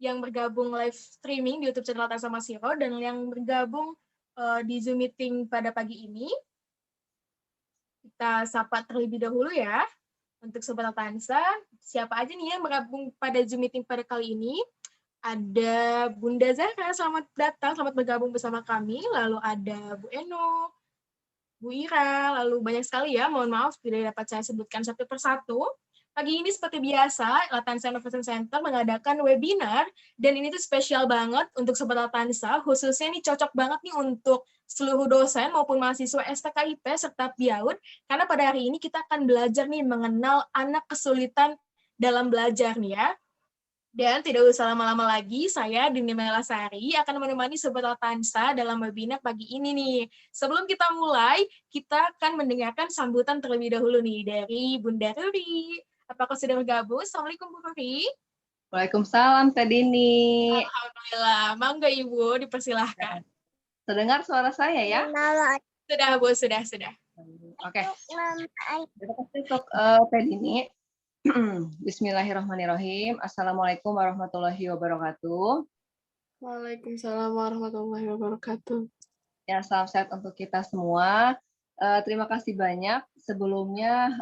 yang bergabung live streaming di YouTube channel Latansa Masiro dan yang bergabung di Zoom meeting pada pagi ini. Kita sapa terlebih dahulu ya. Untuk Sobat Latansa, siapa aja nih yang bergabung pada Zoom meeting pada kali ini? Ada Bunda Zahra, selamat datang, selamat bergabung bersama kami. Lalu ada Bu Eno, Bu Ira, lalu banyak sekali ya, mohon maaf tidak dapat saya sebutkan satu persatu. Pagi ini seperti biasa, Latansa Innovation Center mengadakan webinar, dan ini tuh spesial banget untuk Sobat Latansa, khususnya ini cocok banget nih untuk seluruh dosen maupun mahasiswa STKIP serta PIAUD, karena pada hari ini kita akan belajar nih mengenal anak kesulitan dalam belajar nih ya. Dan tidak usah lama-lama lagi, saya Dini Melasari akan menemani Sobat Latansa dalam webinar pagi ini nih. Sebelum kita mulai, kita akan mendengarkan sambutan terlebih dahulu nih dari Bunda Ruri. Apakah sudah bergabung? Assalamualaikum Bu Ruri. Waalaikumsalam Teh Dini. Alhamdulillah, mangga Ibu, dipersilahkan. Terdengar suara saya ya? Sudah Bu, sudah. Oke. Terima kasih untuk Teh Dini. Bismillahirrahmanirrahim. Assalamualaikum warahmatullahi wabarakatuh. Waalaikumsalam warahmatullahi wabarakatuh. Ya, salam sehat untuk kita semua. Terima kasih banyak. Sebelumnya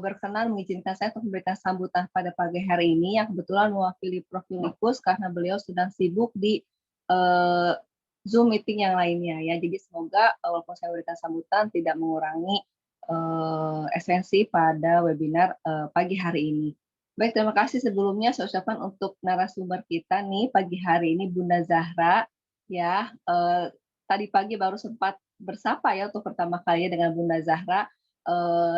berkenan mengizinkan saya untuk memberikan sambutan pada pagi hari ini yang kebetulan mewakili Prof. Filikus karena beliau sedang sibuk di Zoom meeting yang lainnya ya. Jadi semoga walaupun saya berikan sambutan tidak mengurangi esensi pada webinar pagi hari ini. Baik, terima kasih sebelumnya saya ucapkan untuk narasumber kita nih pagi hari ini Bunda Zahra ya. Tadi pagi baru sempat bersapa ya untuk pertama kali dengan Bunda Zahra.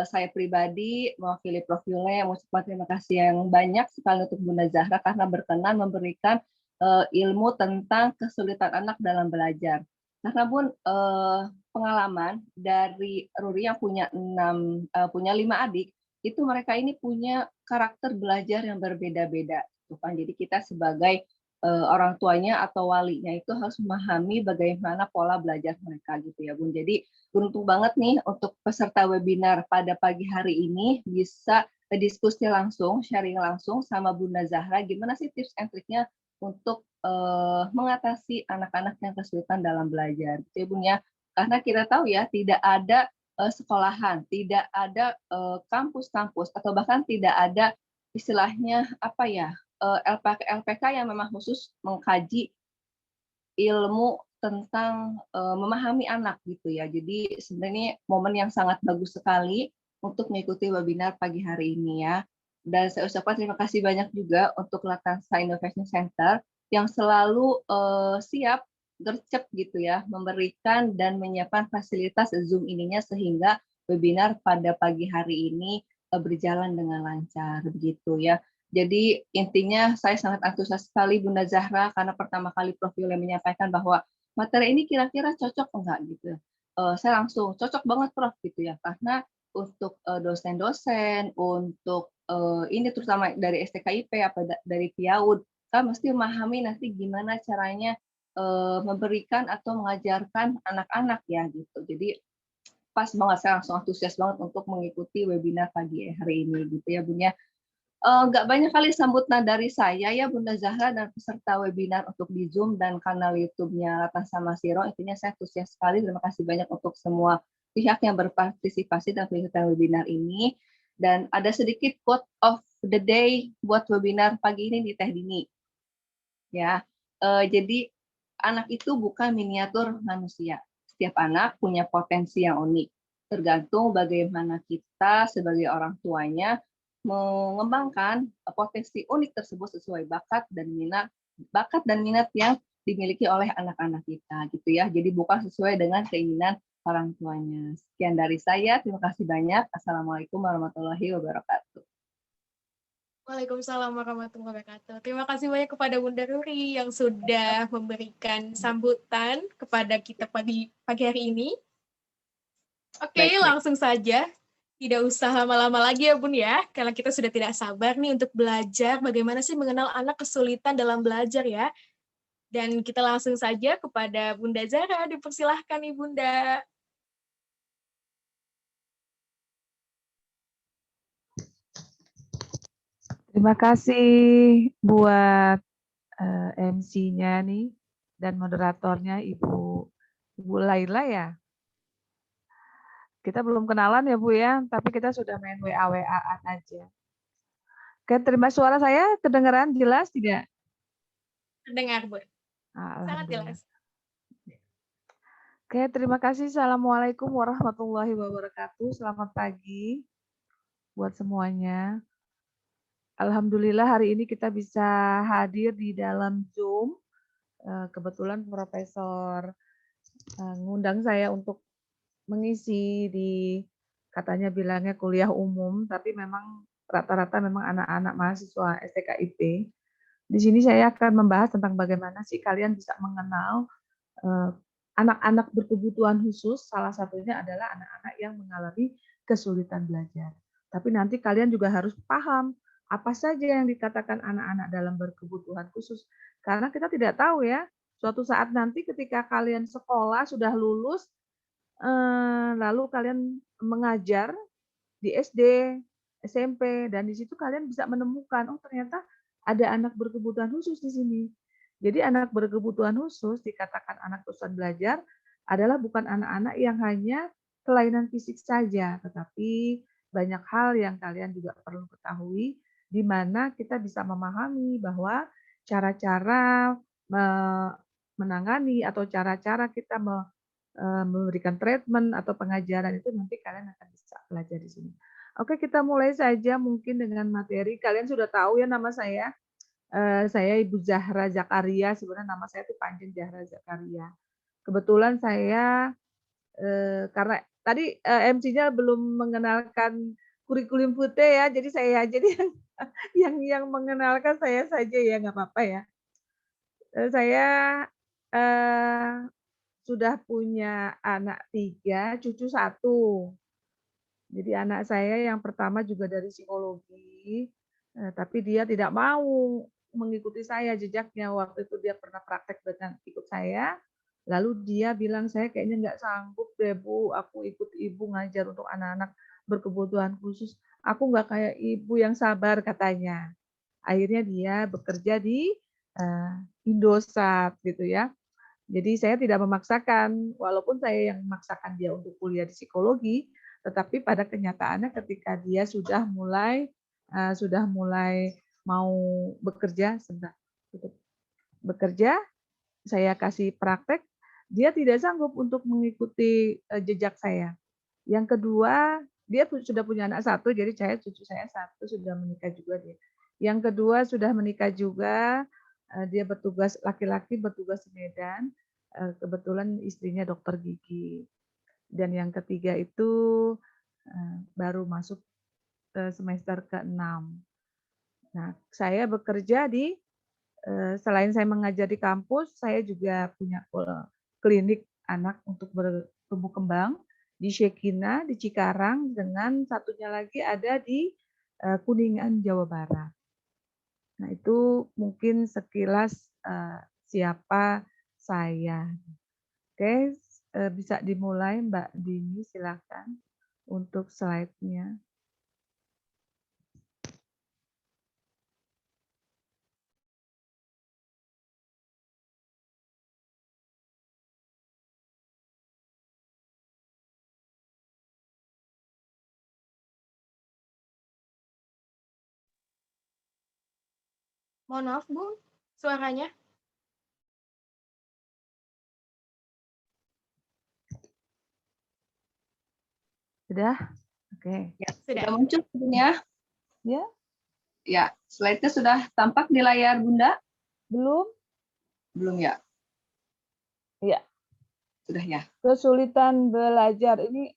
Saya pribadi mewakili Prof. Yule mengucapkan terima kasih yang banyak sekali untuk Bunda Zahra karena berkenan memberikan ilmu tentang kesulitan anak dalam belajar. Karena Bun, pengalaman dari Ruri yang punya 5 adik, itu mereka ini punya karakter belajar yang berbeda-beda. Jadi kita sebagai orang tuanya atau walinya itu harus memahami bagaimana pola belajar mereka gitu ya Bun. Jadi beruntung banget nih untuk peserta webinar pada pagi hari ini bisa diskusi langsung, sharing langsung sama Bunda Zahra gimana sih tips and triknya untuk mengatasi anak-anak yang kesulitan dalam belajar gitu ya Bun ya. Karena kita tahu ya tidak ada sekolahan, tidak ada kampus-kampus atau bahkan tidak ada istilahnya apa ya LPK yang memang khusus mengkaji ilmu tentang memahami anak gitu ya. Jadi sebenarnya momen yang sangat bagus sekali untuk mengikuti webinar pagi hari ini ya. Dan saya ucapkan terima kasih banyak juga untuk Latansa Innovation Center yang selalu siap gercep gitu ya, memberikan dan menyiapkan fasilitas Zoom ininya sehingga webinar pada pagi hari ini berjalan dengan lancar begitu ya. Jadi intinya saya sangat antusias sekali Bunda Zahra karena pertama kali Prof. Yule menyampaikan bahwa materi ini kira-kira cocok enggak gitu. Saya langsung cocok banget Prof gitu ya karena untuk dosen-dosen, untuk ini terutama dari STKIP apa dari PIAUD kan mesti memahami nanti gimana caranya memberikan atau mengajarkan anak-anak ya gitu. Jadi pas banget saya langsung antusias banget untuk mengikuti webinar pagi hari ini gitu ya Bun ya. Nggak banyak kali sambutan dari saya ya Bunda Zahra dan peserta webinar untuk di Zoom dan kanal YouTube-nya Latansa Masiro. Intinya saya antusias sekali. Terima kasih banyak untuk semua pihak yang berpartisipasi dalam kegiatan webinar ini. Dan ada sedikit quote of the day buat webinar pagi ini di Teh Dini. Ya, jadi anak itu bukan miniatur manusia. Setiap anak punya potensi yang unik. Tergantung bagaimana kita sebagai orang tuanya mengembangkan potensi unik tersebut sesuai bakat dan minat yang dimiliki oleh anak-anak kita gitu ya. Jadi bukan sesuai dengan keinginan orang tuanya. Sekian dari saya, terima kasih banyak. Assalamualaikum warahmatullahi wabarakatuh. Waalaikumsalam warahmatullahi wabarakatuh. Terima kasih banyak kepada Bunda Ruri yang sudah memberikan sambutan kepada kita pagi hari ini. Oke, langsung saja. Tidak usah lama-lama lagi ya Bun ya, karena kita sudah tidak sabar nih untuk belajar bagaimana sih mengenal anak kesulitan dalam belajar ya. Dan kita langsung saja kepada Bunda Zahra, dipersilahkan nih Bunda. Terima kasih buat MC-nya nih dan moderatornya Ibu Laila ya. Kita belum kenalan ya Bu ya, tapi kita sudah main WA-WA-an aja. Oke, terima suara saya kedengaran jelas tidak? Dengar, Bu. Sangat Alhamdulillah. jelas. Oke, terima kasih. Assalamualaikum warahmatullahi wabarakatuh. Selamat pagi buat semuanya. Alhamdulillah hari ini kita bisa hadir di dalam Zoom. Kebetulan Profesor ngundang saya untuk mengisi di, katanya bilangnya kuliah umum, tapi memang rata-rata memang anak-anak mahasiswa STKIP. Di sini saya akan membahas tentang bagaimana sih kalian bisa mengenal anak-anak berkebutuhan khusus, salah satunya adalah anak-anak yang mengalami kesulitan belajar. Tapi nanti kalian juga harus paham apa saja yang dikatakan anak-anak dalam berkebutuhan khusus. Karena kita tidak tahu ya, suatu saat nanti ketika kalian sekolah sudah lulus, lalu kalian mengajar di SD, SMP, dan di situ kalian bisa menemukan, oh ternyata ada anak berkebutuhan khusus di sini. Jadi anak berkebutuhan khusus, dikatakan anak kesulitan belajar, adalah bukan anak-anak yang hanya kelainan fisik saja, tetapi banyak hal yang kalian juga perlu ketahui, di mana kita bisa memahami bahwa cara-cara menangani atau cara-cara kita memberikan treatment atau pengajaran itu nanti kalian akan bisa belajar di sini. Oke, kita mulai saja mungkin dengan materi. Kalian sudah tahu ya nama saya. Saya Ibu Zahra Zakaria. Sebenarnya nama saya itu panjang Zahra Zakaria. Kebetulan saya karena tadi MC-nya belum mengenalkan kurikulum Putih ya, jadi saya jadi yang mengenalkan saya saja ya, nggak apa-apa ya. Saya sudah punya anak 3, cucu 1. Jadi anak saya yang pertama juga dari psikologi, tapi dia tidak mau mengikuti saya jejaknya. Waktu itu dia pernah praktek dengan ikut saya, lalu dia bilang, "Saya kayaknya nggak sanggup deh Bu, aku ikut Ibu ngajar untuk anak-anak berkebutuhan khusus. Aku nggak kayak Ibu yang sabar," katanya. Akhirnya dia bekerja di Indosat gitu ya. Jadi saya tidak memaksakan, walaupun saya yang memaksakan dia untuk kuliah di psikologi, tetapi pada kenyataannya ketika dia sudah mulai mau bekerja, bekerja, saya kasih praktek, dia tidak sanggup untuk mengikuti jejak saya. Yang kedua, dia sudah punya anak 1, jadi cucu saya 1 sudah menikah juga dia. Yang kedua sudah menikah juga, dia bertugas, laki-laki bertugas di Medan, kebetulan istrinya dokter gigi. Dan yang ketiga itu baru masuk semester ke-6. Nah, saya bekerja di, selain saya mengajar di kampus, saya juga punya klinik anak untuk bertumbuh kembang di Syekina, di Cikarang, dengan satunya lagi ada di Kuningan, Jawa Barat. Nah, itu mungkin sekilas siapa saya. Oke, bisa dimulai Mbak Dini, silakan untuk slide-nya. Mohon maaf, Bu, suaranya. Sudah? Oke. Ya, Sudah. sudah muncul sebetulnya. Ya, Ya, slide-nya sudah tampak di layar Bunda? belum? Belum ya? Iya. Sudah ya. Kesulitan belajar ini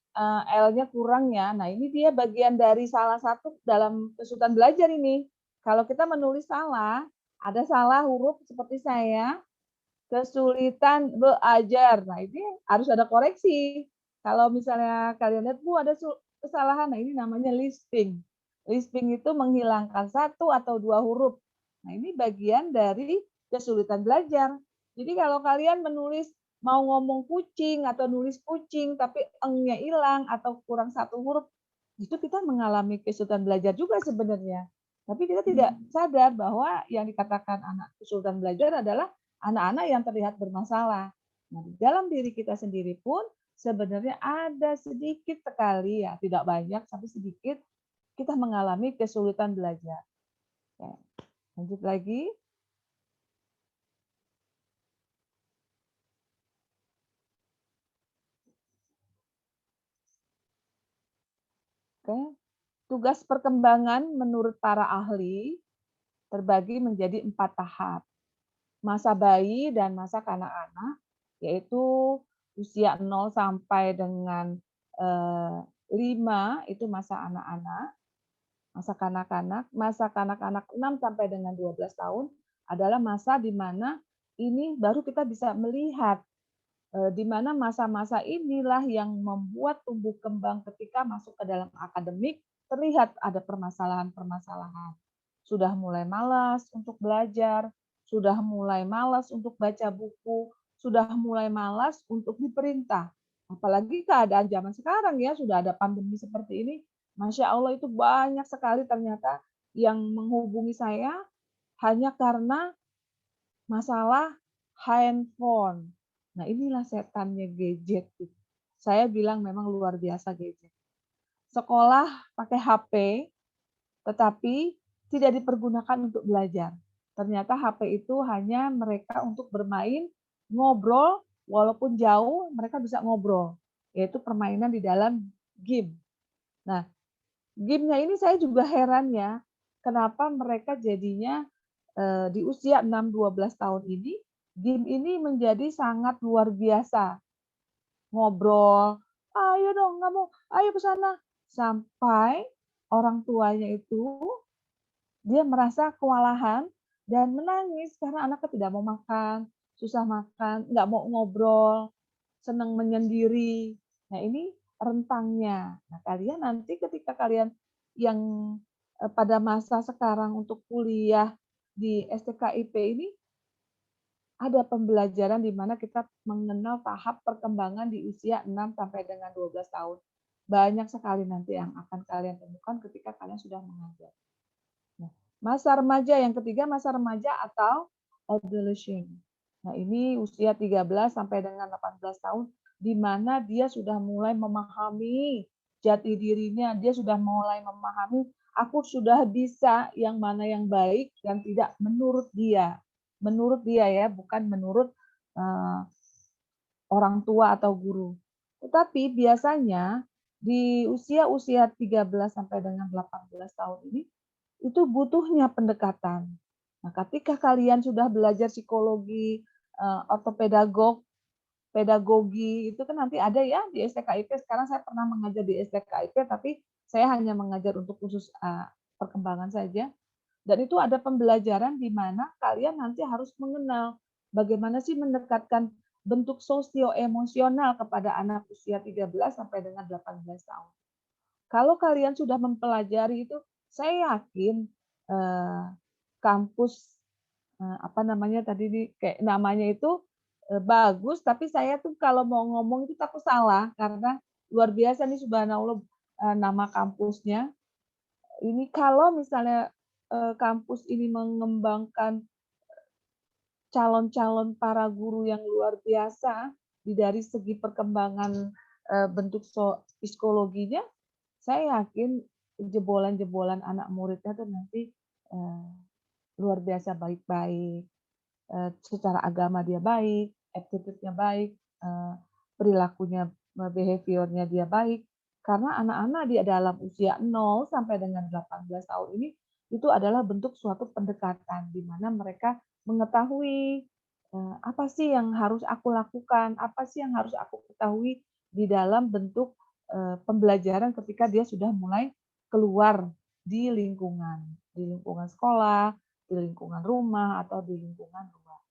L-nya kurang ya. Nah, ini dia bagian dari salah satu dalam kesulitan belajar ini. Kalau kita menulis salah, ada salah huruf seperti saya, kesulitan belajar. Nah, ini harus ada koreksi. Kalau misalnya kalian lihat, Bu, ada kesalahan. Nah, ini namanya lisping. Lisping itu menghilangkan 1 atau 2 huruf. Nah, ini bagian dari kesulitan belajar. Jadi kalau kalian menulis mau ngomong kucing atau nulis kucing tapi eng-nya hilang atau kurang 1 huruf, itu kita mengalami kesulitan belajar juga sebenarnya. Tapi kita tidak sadar bahwa yang dikatakan anak kesulitan belajar adalah anak-anak yang terlihat bermasalah. Nah, di dalam diri kita sendiri pun sebenarnya ada sedikit sekali ya, tidak banyak, tapi sedikit kita mengalami kesulitan belajar. Oke, lanjut lagi. Oke, tugas perkembangan menurut para ahli terbagi menjadi 4 tahap. Masa bayi dan masa kanak-kanak, yaitu usia 0 sampai dengan 5 itu masa anak-anak, masa kanak-kanak 6 sampai dengan 12 tahun adalah masa di mana ini baru kita bisa melihat di mana masa-masa inilah yang membuat tumbuh kembang ketika masuk ke dalam akademik terlihat ada permasalahan-permasalahan. Sudah mulai malas untuk belajar, sudah mulai malas untuk baca buku, sudah mulai malas untuk diperintah. Apalagi keadaan zaman sekarang ya, sudah ada pandemi seperti ini. Masya Allah itu banyak sekali ternyata yang menghubungi saya hanya karena masalah handphone. Nah, inilah setannya gadget. Saya bilang memang luar biasa gadget. Sekolah pakai HP, tetapi tidak dipergunakan untuk belajar. Ternyata HP itu hanya mereka untuk bermain, ngobrol, walaupun jauh mereka bisa ngobrol, yaitu permainan di dalam game. Nah, game-nya ini saya juga heran ya, kenapa mereka jadinya di usia 6-12 tahun ini, game ini menjadi sangat luar biasa. Ngobrol, ayo dong, nggak mau, ayo ke sana. Sampai orang tuanya itu, dia merasa kewalahan dan menangis karena anaknya tidak mau makan, susah makan, nggak mau ngobrol, senang menyendiri. Nah ini rentangnya. Nah kalian nanti ketika kalian yang pada masa sekarang untuk kuliah di STKIP ini ada pembelajaran di mana kita mengenal tahap perkembangan di usia 6 sampai dengan 12 tahun. Banyak sekali nanti yang akan kalian temukan ketika kalian sudah mengajar. Nah, masa remaja yang ketiga, masa remaja atau adolescent. Nah, ini usia 13 sampai dengan 18 tahun di mana dia sudah mulai memahami jati dirinya, dia sudah mulai memahami aku sudah bisa yang mana yang baik dan tidak menurut dia. Menurut dia ya, bukan menurut orang tua atau guru. Tetapi biasanya di usia-usia 13 sampai dengan 18 tahun ini itu butuhnya pendekatan. Nah, ketika kalian sudah belajar psikologi, ortopedagog, pedagogi itu kan nanti ada ya di STKIP. Sekarang saya pernah mengajar di STKIP, tapi saya hanya mengajar untuk khusus perkembangan saja. Dan itu ada pembelajaran di mana kalian nanti harus mengenal bagaimana sih mendekatkan bentuk sosio-emosional kepada anak usia 13 sampai dengan 18 tahun. Kalau kalian sudah mempelajari itu, saya yakin kampus apa namanya tadi kayak namanya itu bagus, tapi saya tuh kalau mau ngomong itu takut salah karena luar biasa nih subhanallah nama kampusnya. Ini kalau misalnya kampus ini mengembangkan calon-calon para guru yang luar biasa dari segi perkembangan bentuk psikologinya, saya yakin jebolan-jebolan anak muridnya tuh nanti luar biasa baik-baik, secara agama dia baik, attitude-nya baik, perilakunya, behavior-nya dia baik. Karena anak-anak di dalam usia 0 sampai dengan 18 tahun ini itu adalah bentuk suatu pendekatan di mana mereka mengetahui apa sih yang harus aku lakukan, apa sih yang harus aku ketahui di dalam bentuk pembelajaran ketika dia sudah mulai keluar di lingkungan sekolah, di lingkungan rumah atau di lingkungan luar.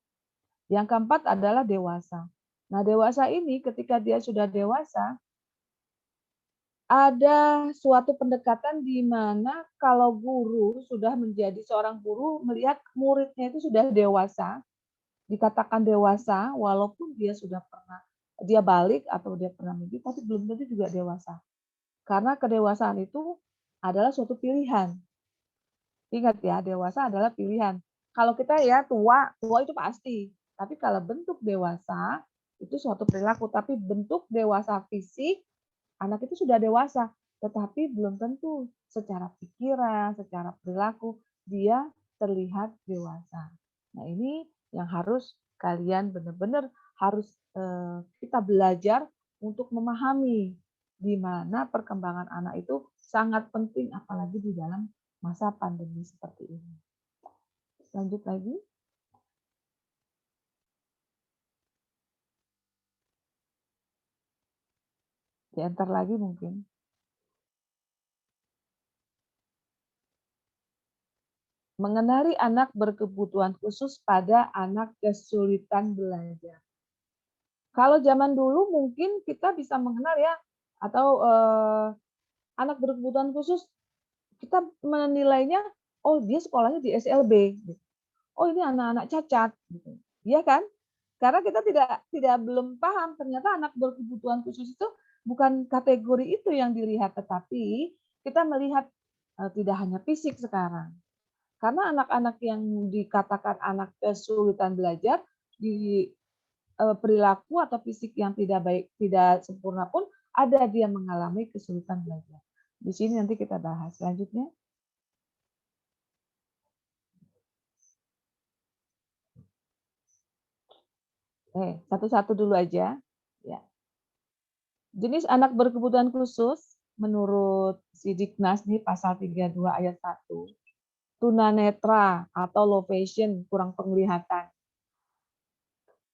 Yang keempat adalah dewasa. Nah, dewasa ini ketika dia sudah dewasa, ada suatu pendekatan di mana kalau guru sudah menjadi seorang guru melihat muridnya itu sudah dewasa, dikatakan dewasa walaupun dia sudah pernah dia balik atau dia pernah mimpi, tapi belum tentu juga dewasa. Karena kedewasaan itu adalah suatu pilihan. Ingat ya, dewasa adalah pilihan. Kalau kita ya tua, tua itu pasti. Tapi kalau bentuk dewasa itu suatu perilaku, tapi bentuk dewasa fisik, anak itu sudah dewasa, tetapi belum tentu secara pikiran, secara perilaku dia terlihat dewasa. Nah, ini yang harus kalian benar-benar harus kita belajar untuk memahami di mana perkembangan anak itu sangat penting, apalagi di dalam masa pandemi seperti ini. Lanjut lagi. Diantar lagi mungkin. Mengenali anak berkebutuhan khusus pada anak kesulitan belajar. Kalau zaman dulu mungkin kita bisa mengenal ya, atau anak berkebutuhan khusus kita menilainya, oh dia sekolahnya di SLB, oh ini anak-anak cacat, gitu. Iya kan? Karena kita tidak belum paham ternyata anak berkebutuhan khusus itu bukan kategori itu yang dilihat, tetapi kita melihat tidak hanya fisik sekarang. Karena anak-anak yang dikatakan anak kesulitan belajar di perilaku atau fisik yang tidak baik, tidak sempurna pun ada dia mengalami kesulitan belajar. Di sini nanti kita bahas selanjutnya. Satu-satu dulu aja. Ya. Jenis anak berkebutuhan khusus menurut Sidiknas nih pasal 32 ayat 1. Tunanetra atau low vision, kurang penglihatan.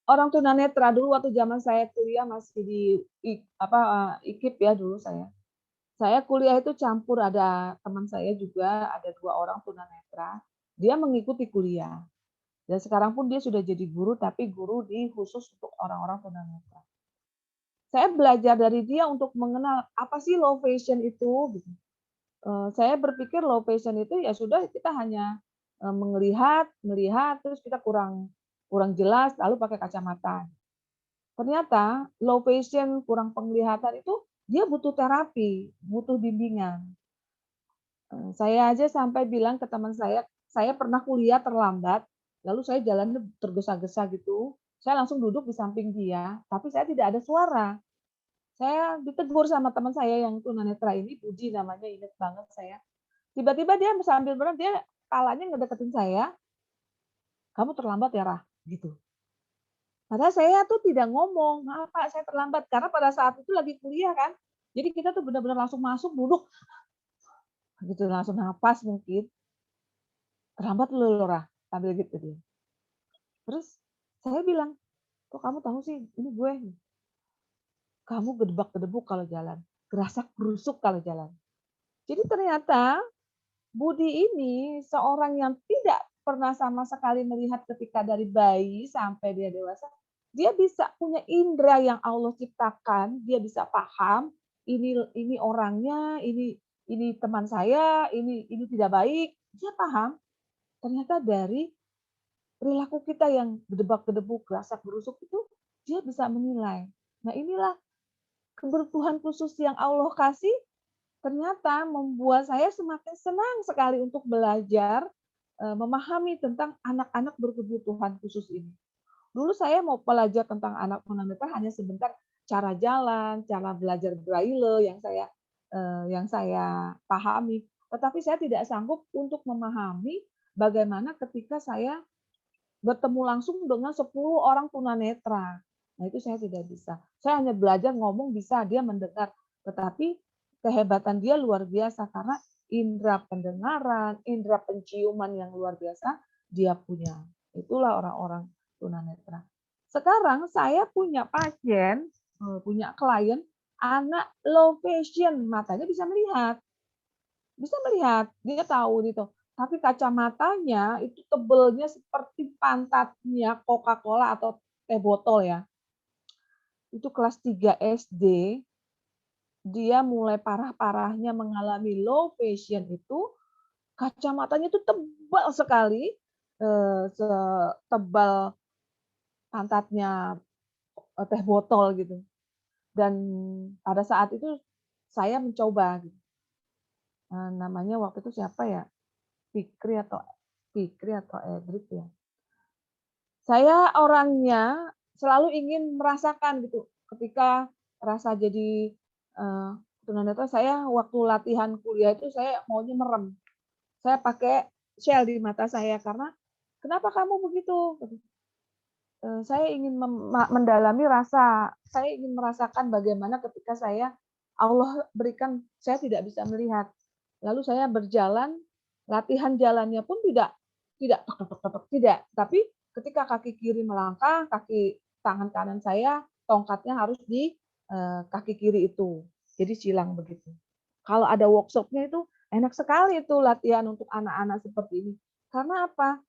Orang tunanetra dulu waktu zaman saya kuliah masih di IKIP ya dulu saya. Saya kuliah itu campur, ada teman saya juga, ada 2 orang tunanetra. Dia mengikuti kuliah. Dan sekarang pun dia sudah jadi guru, tapi guru di khusus untuk orang-orang tunanetra. Saya belajar dari dia untuk mengenal apa sih low vision itu. Gitu. Saya berpikir low vision itu ya sudah kita hanya melihat, terus kita kurang jelas, lalu pakai kacamata. Ternyata low vision, kurang penglihatan itu dia butuh terapi, butuh bimbingan. Saya aja sampai bilang ke teman saya pernah kuliah terlambat, lalu saya jalannya tergesa-gesa gitu. Saya langsung duduk di samping dia, tapi saya tidak ada suara. Saya ditegur sama teman saya yang tunanetra ini, Budi namanya, ingat banget saya. Tiba-tiba dia sambil berenang, dia kepalanya ngedeketin saya, kamu terlambat ya, Rah, gitu. Padahal saya tuh tidak ngomong, maaf Pak, saya terlambat. Karena pada saat itu lagi kuliah kan. Jadi kita tuh benar-benar langsung masuk, duduk, gitu, langsung napas mungkin. Terlambat lu, Rah, sambil gitu dia. Terus saya bilang, kok kamu tahu sih, ini gue. Kamu gedebak-gedebuk kalau jalan, gerasak-gerusuk kalau jalan. Jadi ternyata Budi ini seorang yang tidak pernah sama sekali melihat ketika dari bayi sampai dia dewasa. Dia bisa punya indera yang Allah ciptakan, dia bisa paham ini orangnya, ini teman saya, ini tidak baik. Dia paham. Ternyata dari perilaku kita yang gedebak-gedebuk, gerasak-gerusuk itu dia bisa menilai. Nah, inilah kebutuhan khusus yang Allah kasih ternyata membuat saya semakin senang sekali untuk belajar memahami tentang anak-anak berkebutuhan khusus ini. Dulu saya mau belajar tentang anak tunanetra hanya sebentar, cara jalan, cara belajar braille yang saya pahami. Tetapi saya tidak sanggup untuk memahami bagaimana ketika saya bertemu langsung dengan 10 orang tunanetra. Nah, itu saya tidak bisa. Saya hanya belajar ngomong bisa, dia mendengar. Tetapi kehebatan dia luar biasa karena indera pendengaran, indera penciuman yang luar biasa dia punya. Itulah orang-orang tunanetra. Sekarang saya punya pasien, punya klien, anak low vision, matanya bisa melihat. Bisa melihat, dia tahu gitu. Tapi kacamatanya itu tebelnya seperti pantatnya Coca-Cola atau teh botol ya. Itu kelas 3 SD, dia mulai parah-parahnya mengalami low vision itu, kacamatanya itu tebal sekali, setebal pantatnya teh botol gitu. Dan pada saat itu saya mencoba gitu. Namanya waktu itu siapa ya? Fikri atau Edric ya. Saya orangnya selalu ingin merasakan gitu. Ketika rasa jadi tunanetra, saya waktu latihan kuliah itu saya maunya merem. Saya pakai shell di mata saya karena kenapa kamu begitu? Saya ingin mendalami rasa, saya ingin merasakan bagaimana ketika Allah berikan saya tidak bisa melihat. Lalu saya berjalan, latihan jalannya pun tidak tidak, tapi ketika kaki kiri melangkah, tangan kanan saya tongkatnya harus di kaki kiri itu. Jadi silang begitu. Kalau ada workshopnya itu enak sekali itu latihan untuk anak-anak seperti ini. Karena apa?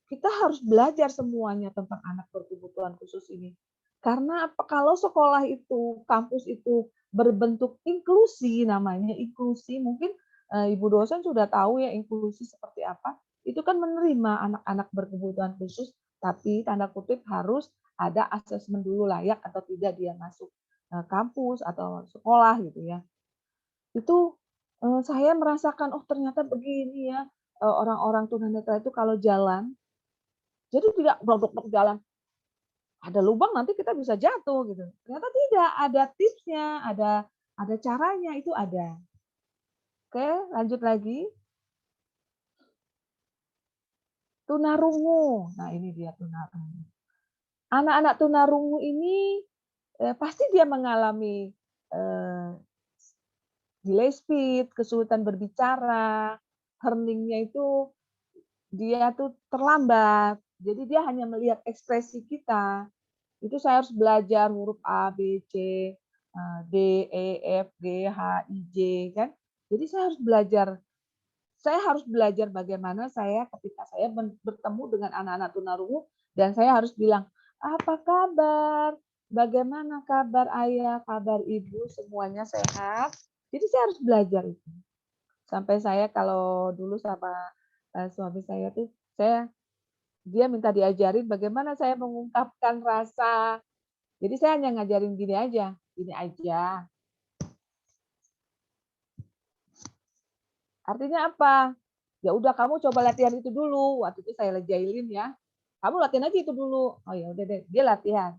Kita harus belajar semuanya tentang anak berkebutuhan khusus ini. Karena apa? Kalau sekolah itu, kampus itu berbentuk inklusi, namanya inklusi, mungkin Ibu dosen sudah tahu ya inklusi seperti apa. Itu kan menerima anak-anak berkebutuhan khusus, tapi tanda kutip harus ada asesmen dulu layak atau tidak dia masuk kampus atau sekolah gitu ya. Itu saya merasakan, oh ternyata begini ya orang-orang tunanetra itu kalau jalan, jadi tidak blok-blok jalan, ada lubang nanti kita bisa jatuh gitu. Ternyata tidak, ada tipsnya, ada caranya, itu ada. Oke, lanjut lagi. Tunarungu. Nah, ini dia tunarungu. Anak-anak tunarungu ini pasti dia mengalami delay speed, kesulitan berbicara, hearing-nya itu dia tuh terlambat. Jadi dia hanya melihat ekspresi kita. Itu saya harus belajar huruf A, B, C, D, E, F, G, H, I, J kan. Jadi saya harus belajar bagaimana saya ketika saya bertemu dengan anak-anak tunarungu dan saya harus bilang, apa kabar? Bagaimana kabar ayah, kabar ibu, semuanya sehat. Jadi saya harus belajar itu. Sampai saya kalau dulu sama suami saya tuh, dia minta diajarin bagaimana saya mengungkapkan rasa. Jadi saya hanya ngajarin gini aja. Artinya apa? Ya udah kamu coba latihan itu dulu. Waktu itu saya lejailin ya. Kamu latihan aja itu dulu. Oh ya udah deh, dia latihan.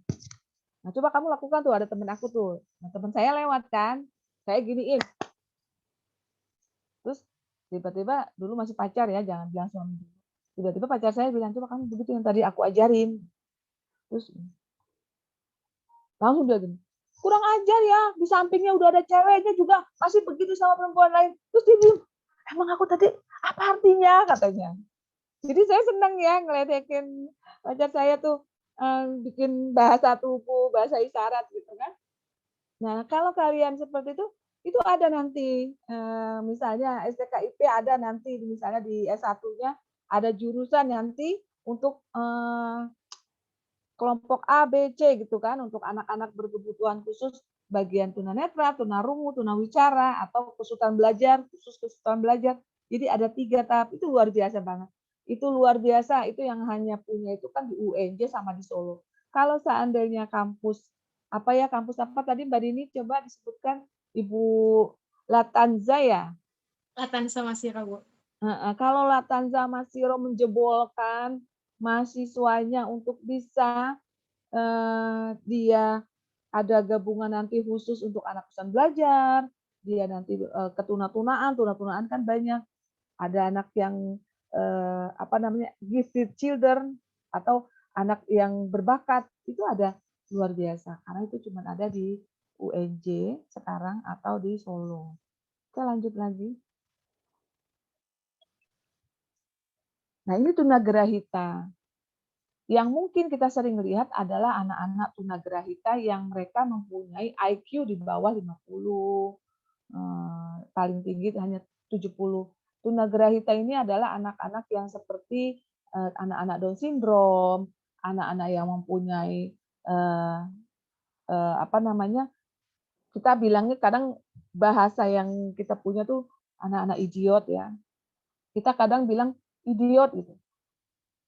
Nah, coba kamu lakukan tuh, ada temen aku tuh. Nah, temen saya lewat kan. Saya giniin. Terus tiba-tiba dulu masih pacar ya, jangan bilang suami dulu. Tiba-tiba pacar saya bilang, coba kamu begitu yang tadi aku ajarin. Terus langsung dia gini, kurang ajar ya, di sampingnya udah ada ceweknya juga masih begitu sama perempuan lain. Terus dia bilang, emang aku tadi apa artinya katanya. Jadi saya senang ya ngeledekin pacar saya tuh bikin bahasa tubuh, bahasa isyarat gitu kan. Nah kalau kalian seperti itu ada nanti misalnya STKIP ada nanti misalnya di S1-nya ada jurusan nanti untuk kelompok A, B, C gitu kan untuk anak-anak berkebutuhan khusus bagian tunanetra, tunarungu, tunawicara atau kesulitan belajar, khusus kesulitan belajar. Jadi ada 3 tahap, itu luar biasa banget. Itu luar biasa, itu yang hanya punya itu kan di UNJ sama di Solo. Kalau seandainya kampus kampus apa tadi Mbak Dini coba disebutkan Ibu Latanza ya? Latanza Masiro, Bu. Kalau Latanza Masiro menjebolkan mahasiswanya untuk bisa dia ada gabungan nanti khusus untuk anak pesan belajar, dia nanti tuna-tunaan kan banyak. Ada anak yang gifted children atau anak yang berbakat, itu ada luar biasa. Karena itu cuma ada di UNJ sekarang atau di Solo. Oke, lanjut lagi. Nah, ini tunagrahita. Yang mungkin kita sering lihat adalah anak-anak tunagrahita yang mereka mempunyai IQ di bawah 50, paling tinggi hanya 70. Tunagrahita ini adalah anak-anak yang seperti anak-anak Down syndrome, anak-anak yang mempunyai kita bilangnya kadang bahasa yang kita punya tuh anak-anak idiot ya. Kita kadang bilang idiot gitu.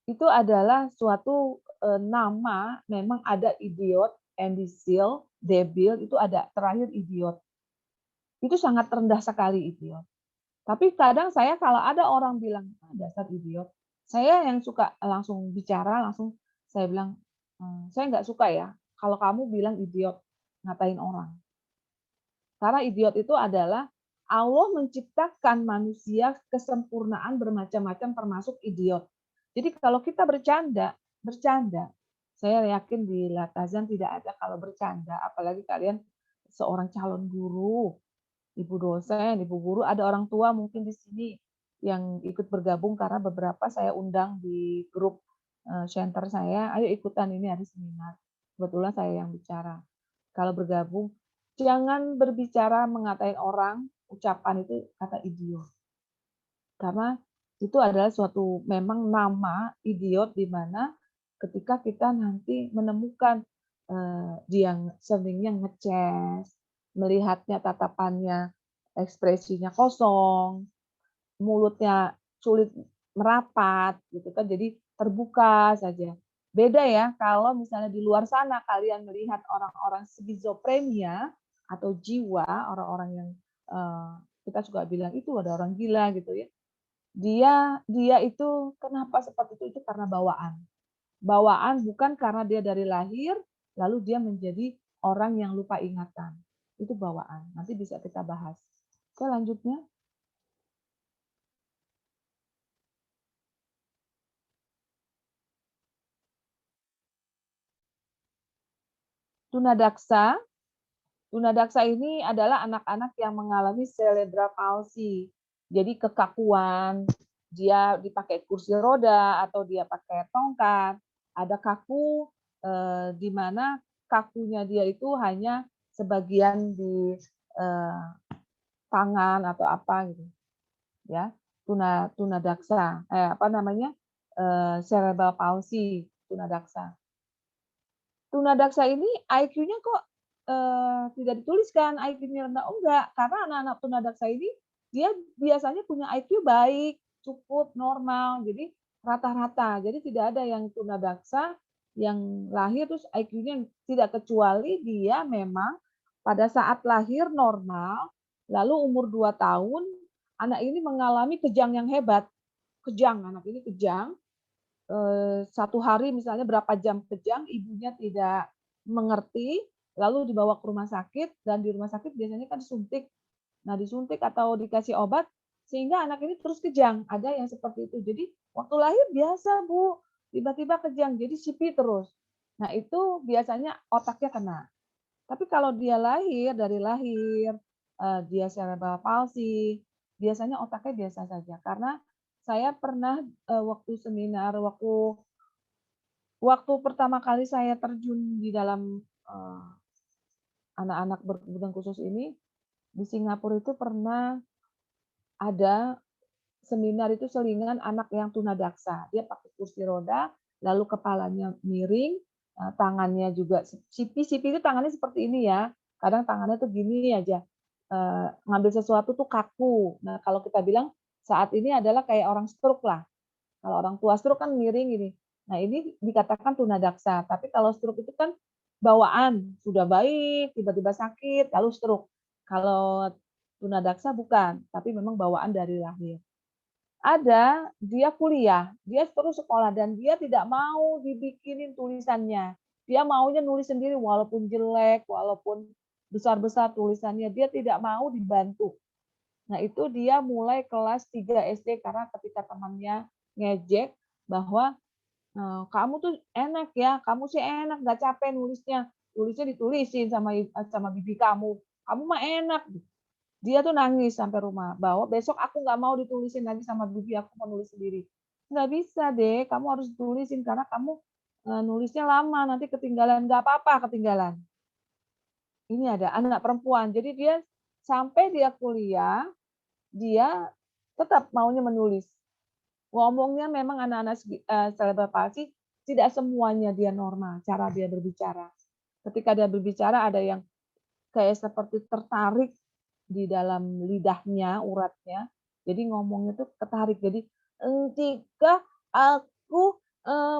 Itu adalah suatu nama, memang ada idiot, imbecile, debil, itu ada terakhir idiot. Itu sangat rendah sekali idiot. Tapi kadang saya kalau ada orang bilang, "Ah, dasar idiot," saya yang suka langsung bicara, langsung saya bilang, "Saya nggak suka ya kalau kamu bilang idiot, ngatain orang." Karena idiot itu adalah Allah menciptakan manusia kesempurnaan bermacam-macam termasuk idiot. Jadi kalau kita bercanda, saya yakin di Latazan tidak ada kalau bercanda, apalagi kalian seorang calon guru, ibu dosen, ibu guru, ada orang tua mungkin di sini yang ikut bergabung karena beberapa saya undang di grup center saya, ayo ikutan ini hari seminar. Kebetulan saya yang bicara. Kalau bergabung, jangan berbicara mengatain orang, ucapan itu kata idiot. Karena itu adalah suatu memang nama idiot di mana ketika kita nanti menemukan dia seringnya ngeces, melihatnya tatapannya, ekspresinya kosong, mulutnya sulit merapat gitu kan, jadi terbuka saja. Beda ya kalau misalnya di luar sana kalian melihat orang-orang skizofrenia atau jiwa, orang-orang yang kita suka bilang itu ada orang gila gitu ya. Dia itu kenapa seperti itu karena bawaan. Bawaan bukan karena dia dari lahir lalu dia menjadi orang yang lupa ingatan. Itu bawaan. Nanti bisa kita bahas. Selanjutnya. Tunadaksa. Tunadaksa ini adalah anak-anak yang mengalami cerebral palsy. Jadi kekakuan, dia dipakai kursi roda atau dia pakai tongkat. Ada kaku di mana kakunya dia itu hanya sebagian di tangan atau apa gitu. Ya, tunadaksa. Apa namanya? Cerebral palsy, tunadaksa. Tunadaksa ini IQ-nya kok tidak dituliskan IQ-nya rendah, oh enggak, karena anak-anak tunadaksa ini dia biasanya punya IQ baik, cukup, normal, jadi rata-rata. Jadi tidak ada yang tunadaksa yang lahir terus IQ-nya tidak, kecuali dia memang pada saat lahir normal, lalu umur 2 tahun, anak ini mengalami kejang yang hebat. Kejang, anak ini kejang, 1 hari misalnya berapa jam kejang, ibunya tidak mengerti, lalu dibawa ke rumah sakit, dan di rumah sakit biasanya kan disuntik. Nah, disuntik atau dikasih obat, sehingga anak ini terus kejang, ada yang seperti itu. Jadi waktu lahir biasa Bu, tiba-tiba kejang, jadi sipi terus. Nah, itu biasanya otaknya kena. Tapi kalau dia dari lahir, dia cerebral palsy, biasanya otaknya biasa saja. Karena saya pernah waktu seminar, waktu pertama kali saya terjun di dalam anak-anak berkebutuhan khusus ini, di Singapura itu pernah ada seminar itu selingan anak yang tunadaksa. Dia pakai kursi roda, lalu kepalanya miring, tangannya juga sipi itu tangannya seperti ini ya. Kadang tangannya tuh gini aja. Ngambil sesuatu tuh kaku. Nah, kalau kita bilang saat ini adalah kayak orang stroke lah. Kalau orang tua stroke kan miring gini. Nah, ini dikatakan tunadaksa. Tapi kalau stroke itu kan bawaan, sudah baik, tiba-tiba sakit, lalu stroke. Kalau tunadaksa bukan, tapi memang bawaan dari lahir. Ada, dia kuliah, dia terus sekolah dan dia tidak mau dibikinin tulisannya. Dia maunya nulis sendiri walaupun jelek, walaupun besar-besar tulisannya, dia tidak mau dibantu. Nah, itu dia mulai kelas 3 SD karena ketika temannya ngejek bahwa, "Kamu tuh enak ya, kamu sih enak nggak capek nulisnya, tulisnya ditulisin sama bibi kamu, kamu mah enak." Dia tuh nangis sampai rumah, bahwa besok aku nggak mau ditulisin lagi sama bibi, aku mau nulis sendiri. "Nggak bisa deh, kamu harus tulisin karena kamu, nulisnya lama, nanti ketinggalan." "Nggak apa-apa ketinggalan." Ini ada anak perempuan, jadi dia sampai dia kuliah, dia tetap maunya menulis. Ngomongnya memang anak-anak cerebral palsy tidak semuanya dia normal, cara dia berbicara. Ketika dia berbicara ada yang kayak seperti tertarik di dalam lidahnya, uratnya. Jadi ngomongnya tuh ketarik. Jadi, "Ketika aku,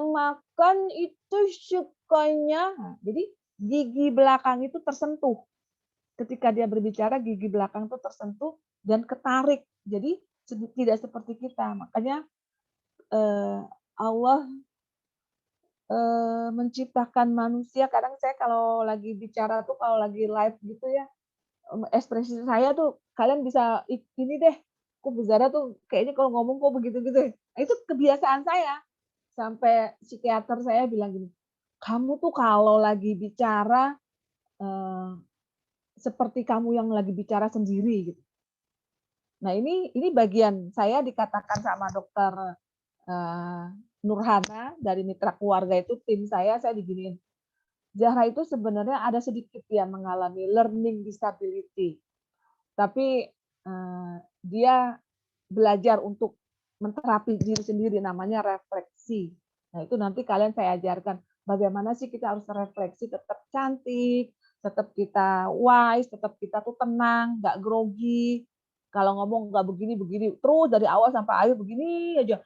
makan itu sukanya." Nah, jadi gigi belakang itu tersentuh. Ketika dia berbicara gigi belakang itu tersentuh dan ketarik Jadi tidak seperti kita. Makanya Allah menciptakan manusia. Kadang saya kalau lagi bicara tuh, kalau lagi live gitu ya, ekspresi saya tuh kalian bisa ini deh, kok Bu Zara tuh kayaknya kalau ngomong kok begitu-gitu. Nah, itu kebiasaan saya. Sampai psikiater saya bilang gini, kamu tuh kalau lagi bicara seperti kamu yang lagi bicara sendiri gitu. Nah, ini bagian saya dikatakan sama dokter Nurhana dari Mitra Keluarga itu, tim saya diginiin. Zahra itu sebenarnya ada sedikit ya mengalami learning disability. Tapi dia belajar untuk menterapi diri sendiri, namanya refleksi. Nah, itu nanti kalian saya ajarkan bagaimana sih kita harus refleksi, tetap cantik, tetap kita wise, tetap kita tuh tenang, nggak grogi. Kalau ngomong nggak begini-begini, terus dari awal sampai akhir begini aja.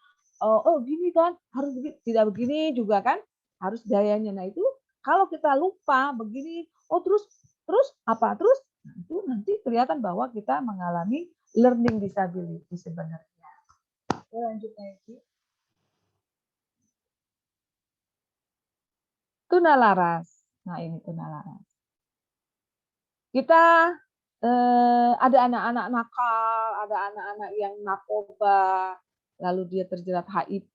Oh gini kan, harus begini, tidak begini juga kan, harus gayanya. Nah itu kalau kita lupa begini, oh terus apa? Terus nah, itu nanti kelihatan bahwa kita mengalami learning disability sebenarnya. Oke, lanjut lagi. Tunalaras. Nah ini tunalaras. Kita ada anak-anak nakal, ada anak-anak yang narkoba, lalu dia terjerat HIV,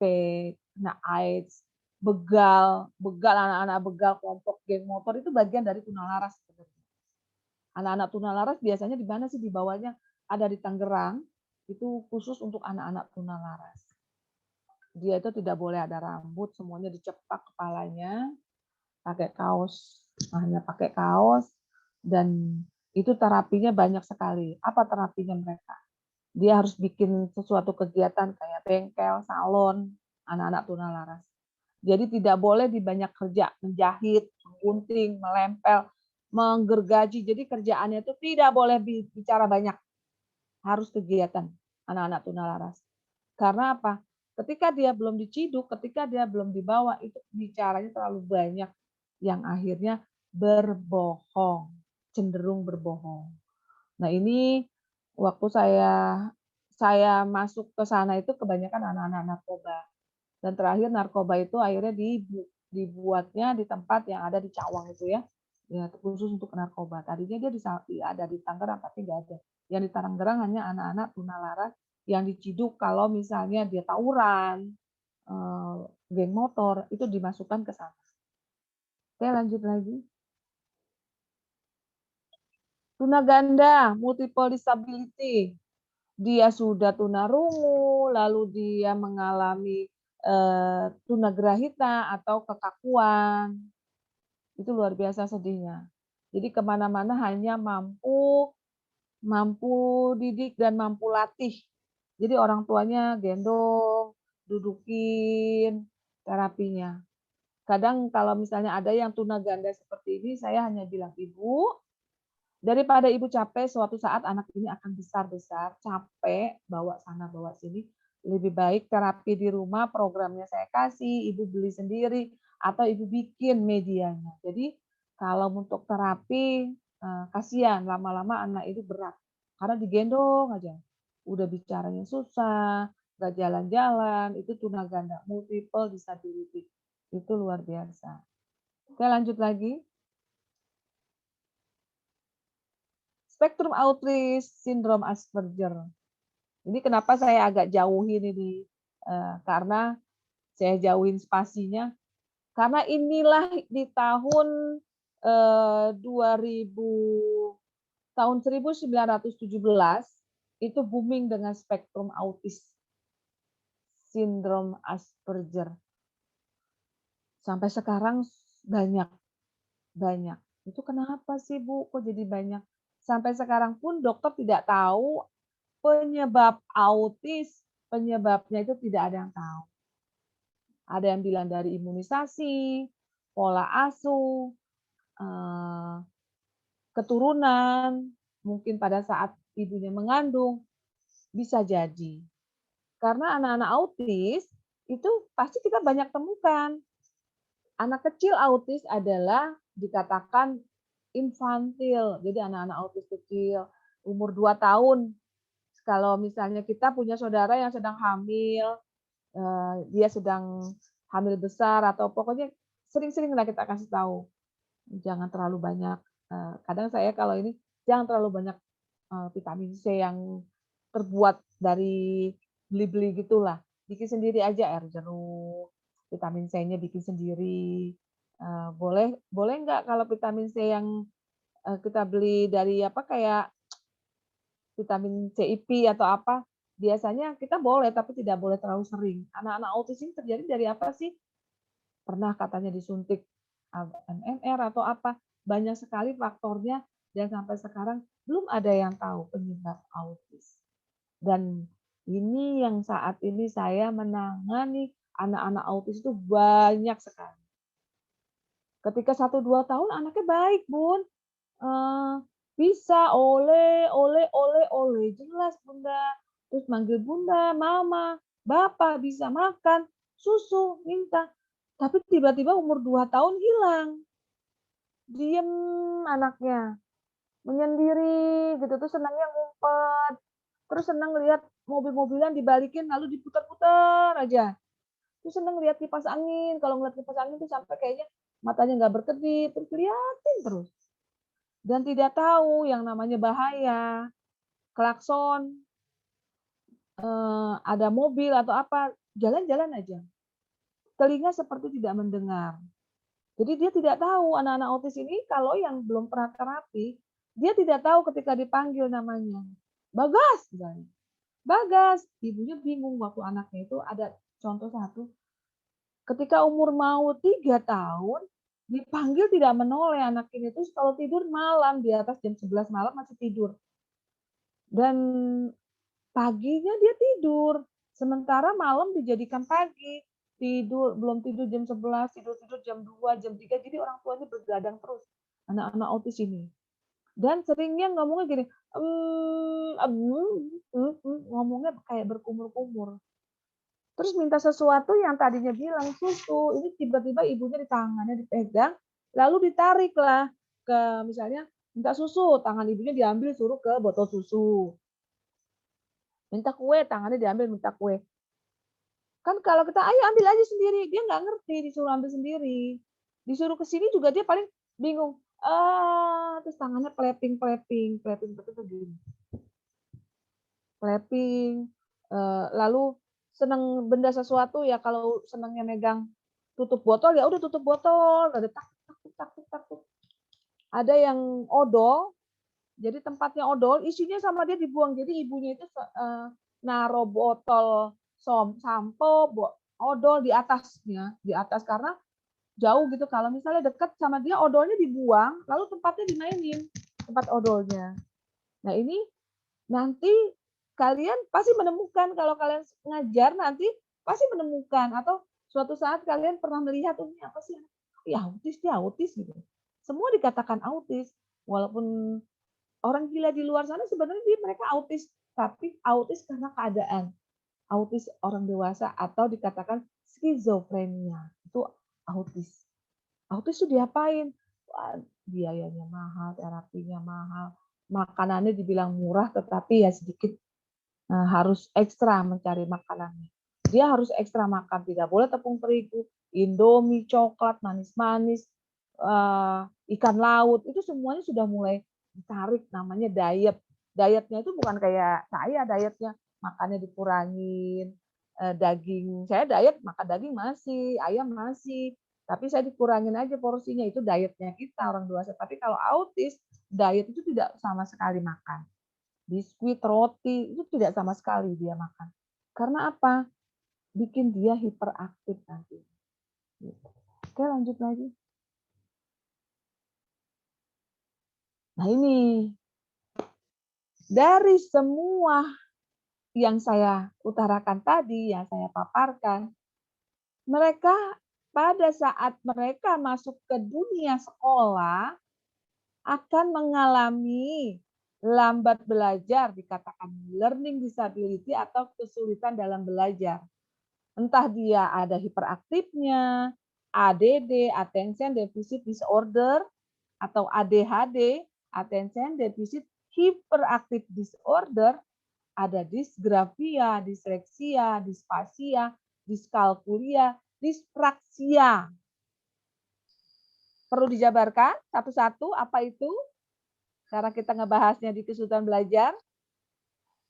kena AIDS, begal anak-anak begal, kelompok geng motor itu bagian dari tunalaras sebenarnya. Anak-anak tunalaras biasanya di mana sih, di bawahnya ada di Tangerang, itu khusus untuk anak-anak tunalaras. Dia itu tidak boleh ada rambut, semuanya dicepak kepalanya, pakai kaos, hanya pakai kaos, dan itu terapinya banyak sekali. Apa terapinya mereka? Dia harus bikin sesuatu kegiatan kayak bengkel, salon, anak-anak tunalaras. Jadi tidak boleh di banyak kerja, menjahit, menggunting, melempel, menggergaji. Jadi kerjaannya itu tidak boleh bicara banyak. Harus kegiatan anak-anak tunalaras. Karena apa? Ketika dia belum diciduk, ketika dia belum dibawa, itu bicaranya terlalu banyak yang akhirnya berbohong, cenderung berbohong. Nah, ini waktu saya masuk ke sana itu kebanyakan anak-anak narkoba. Dan terakhir narkoba itu akhirnya dibuatnya di tempat yang ada di Cawang itu ya. Ya, khusus untuk narkoba. Tadinya dia ada di Tangerang tapi nggak ada. Yang di Tangerang hanya anak-anak tunalaras yang diciduk kalau misalnya dia tawuran, geng motor, itu dimasukkan ke sana. Oke, lanjut lagi. Tunaganda, multiple disability. Dia sudah tunarungu, lalu dia mengalami tunagrahita atau kekakuan. Itu luar biasa sedihnya. Jadi kemana-mana hanya mampu didik dan mampu latih. Jadi orang tuanya gendong, dudukin, terapinya. Kadang kalau misalnya ada yang tunaganda seperti ini, saya hanya bilang, Ibu, daripada Ibu capek, suatu saat anak ini akan besar-besar, capek, bawa sana, bawa sini, lebih baik terapi di rumah, programnya saya kasih, Ibu beli sendiri, atau Ibu bikin medianya. Jadi kalau untuk terapi, kasihan, lama-lama anak itu berat. Karena digendong aja. Udah bicaranya susah, nggak jalan-jalan, itu tunaganda, multiple disability. Itu luar biasa. Oke, lanjut lagi. Spektrum autis, sindrom Asperger. Ini kenapa saya agak jauhin ini? Karena saya jauhin spasinya. Karena inilah di tahun 1917 itu booming dengan spektrum autis, sindrom Asperger. Sampai sekarang banyak. Itu kenapa sih Bu? Kok jadi banyak? Sampai sekarang pun dokter tidak tahu penyebab autis, penyebabnya itu tidak ada yang tahu. Ada yang bilang dari imunisasi, pola asuh, keturunan, mungkin pada saat ibunya mengandung, bisa jadi. Karena anak-anak autis itu pasti kita banyak temukan. Anak kecil autis adalah dikatakan infantil. Jadi anak-anak autis kecil, umur 2 tahun. kalau misalnya kita punya saudara yang sedang hamil, dia sedang hamil besar atau pokoknya sering-seringlah kita kasih tahu, jangan terlalu banyak, kadang saya kalau ini, jangan terlalu banyak, vitamin C yang terbuat dari beli-beli gitulah, bikin sendiri aja air jeruk, vitamin C-nya bikin sendiri, boleh boleh nggak kalau vitamin C yang, kita beli dari apa, kayak vitamin CIP atau apa, biasanya kita boleh, tapi tidak boleh terlalu sering. Anak-anak autis ini terjadi dari apa sih? Pernah katanya disuntik MMR atau apa, banyak sekali faktornya dan sampai sekarang belum ada yang tahu penyebab autis. Dan ini yang saat ini saya menangani anak-anak autis itu banyak sekali. Ketika 1-2 tahun anaknya baik, Bun. Bisa oleh, jelas Bunda. Terus manggil Bunda, Mama, Bapak, bisa makan, susu, minta. Tapi tiba-tiba umur 2 tahun hilang. Diem anaknya, menyendiri gitu, terus senangnya ngumpet. Terus senang lihat mobil-mobilan dibalikin lalu diputar-putar aja. Terus senang lihat kipas angin, kalau ngeliat kipas angin tuh sampai kayaknya matanya nggak berkedip, terus liatin terus. Dan tidak tahu yang namanya bahaya, klakson, ada mobil atau apa, jalan-jalan aja. Telinga seperti tidak mendengar. Jadi dia tidak tahu anak-anak autis ini kalau yang belum pernah terapi, dia tidak tahu ketika dipanggil namanya. Bagas, misalnya. Bagas, ibunya bingung waktu anaknya itu ada contoh satu, ketika umur mau 3 tahun, dipanggil tidak menoleh anak ini, terus kalau tidur malam, di atas jam 11 malam masih tidur. Dan paginya dia tidur, sementara malam dijadikan pagi. Belum tidur jam 11, tidur jam 2, jam 3, jadi orang tuanya bergadang terus, anak-anak autis ini. Dan seringnya ngomongnya gini, ngomongnya kayak berkumur-kumur. Terus minta sesuatu yang tadinya bilang susu, ini tiba-tiba ibunya di tangannya dipegang, lalu ditariklah ke misalnya minta susu, tangan ibunya diambil suruh ke botol susu. Minta kue, tangannya diambil minta kue. Kan kalau kita, ayo ambil aja sendiri, dia nggak ngerti disuruh ambil sendiri. Disuruh ke sini juga dia paling bingung. Terus tangannya flapping begini. Flapping, lalu seneng benda sesuatu ya kalau senangnya megang tutup botol, ya udah tutup botol, ada taktuk. Ada yang odol, jadi tempatnya odol, isinya sama dia dibuang. Jadi ibunya itu naruh botol sampo, odol di atasnya, di atas karena jauh gitu. Kalau misalnya dekat sama dia, odolnya dibuang, lalu tempatnya dimainin, tempat odolnya. Nah ini nanti kalian pasti menemukan, kalau kalian ngajar nanti pasti menemukan, atau suatu saat kalian pernah melihat, oh ini apa sih? Ya dia autis gitu. Semua dikatakan autis, walaupun orang gila di luar sana sebenarnya mereka autis, tapi autis karena keadaan. Autis orang dewasa atau dikatakan skizofrenia, itu autis. Autis itu diapain? Wah, biayanya mahal, terapinya mahal, makanannya dibilang murah tetapi ya sedikit, harus ekstra mencari makanannya. Dia harus ekstra makan, tidak boleh tepung terigu, Indomie, coklat, manis-manis, ikan laut, itu semuanya sudah mulai ditarik, namanya diet. Dietnya itu bukan kayak saya dietnya, makannya dikurangin, daging. Saya diet makan daging masih, ayam masih, tapi saya dikurangin aja porsinya, itu dietnya kita orang dewasa. Tapi kalau autis, diet itu tidak sama sekali makan. Biskuit, roti, itu tidak sama sekali dia makan. Karena apa? Bikin dia hiperaktif nanti. Oke, lanjut lagi. Nah ini, dari semua yang saya utarakan tadi, yang saya paparkan, mereka pada saat mereka masuk ke dunia sekolah akan mengalami lambat belajar, dikatakan learning disability atau kesulitan dalam belajar. Entah dia ada hiperaktifnya, ADD, Attention Deficit Disorder, atau ADHD, Attention Deficit Hyperactive Disorder, ada disgrafia, disleksia, disfasia, diskalkulia, dispraksia. Perlu dijabarkan satu-satu apa itu? Karena kita ngebahasnya di kesulitan belajar.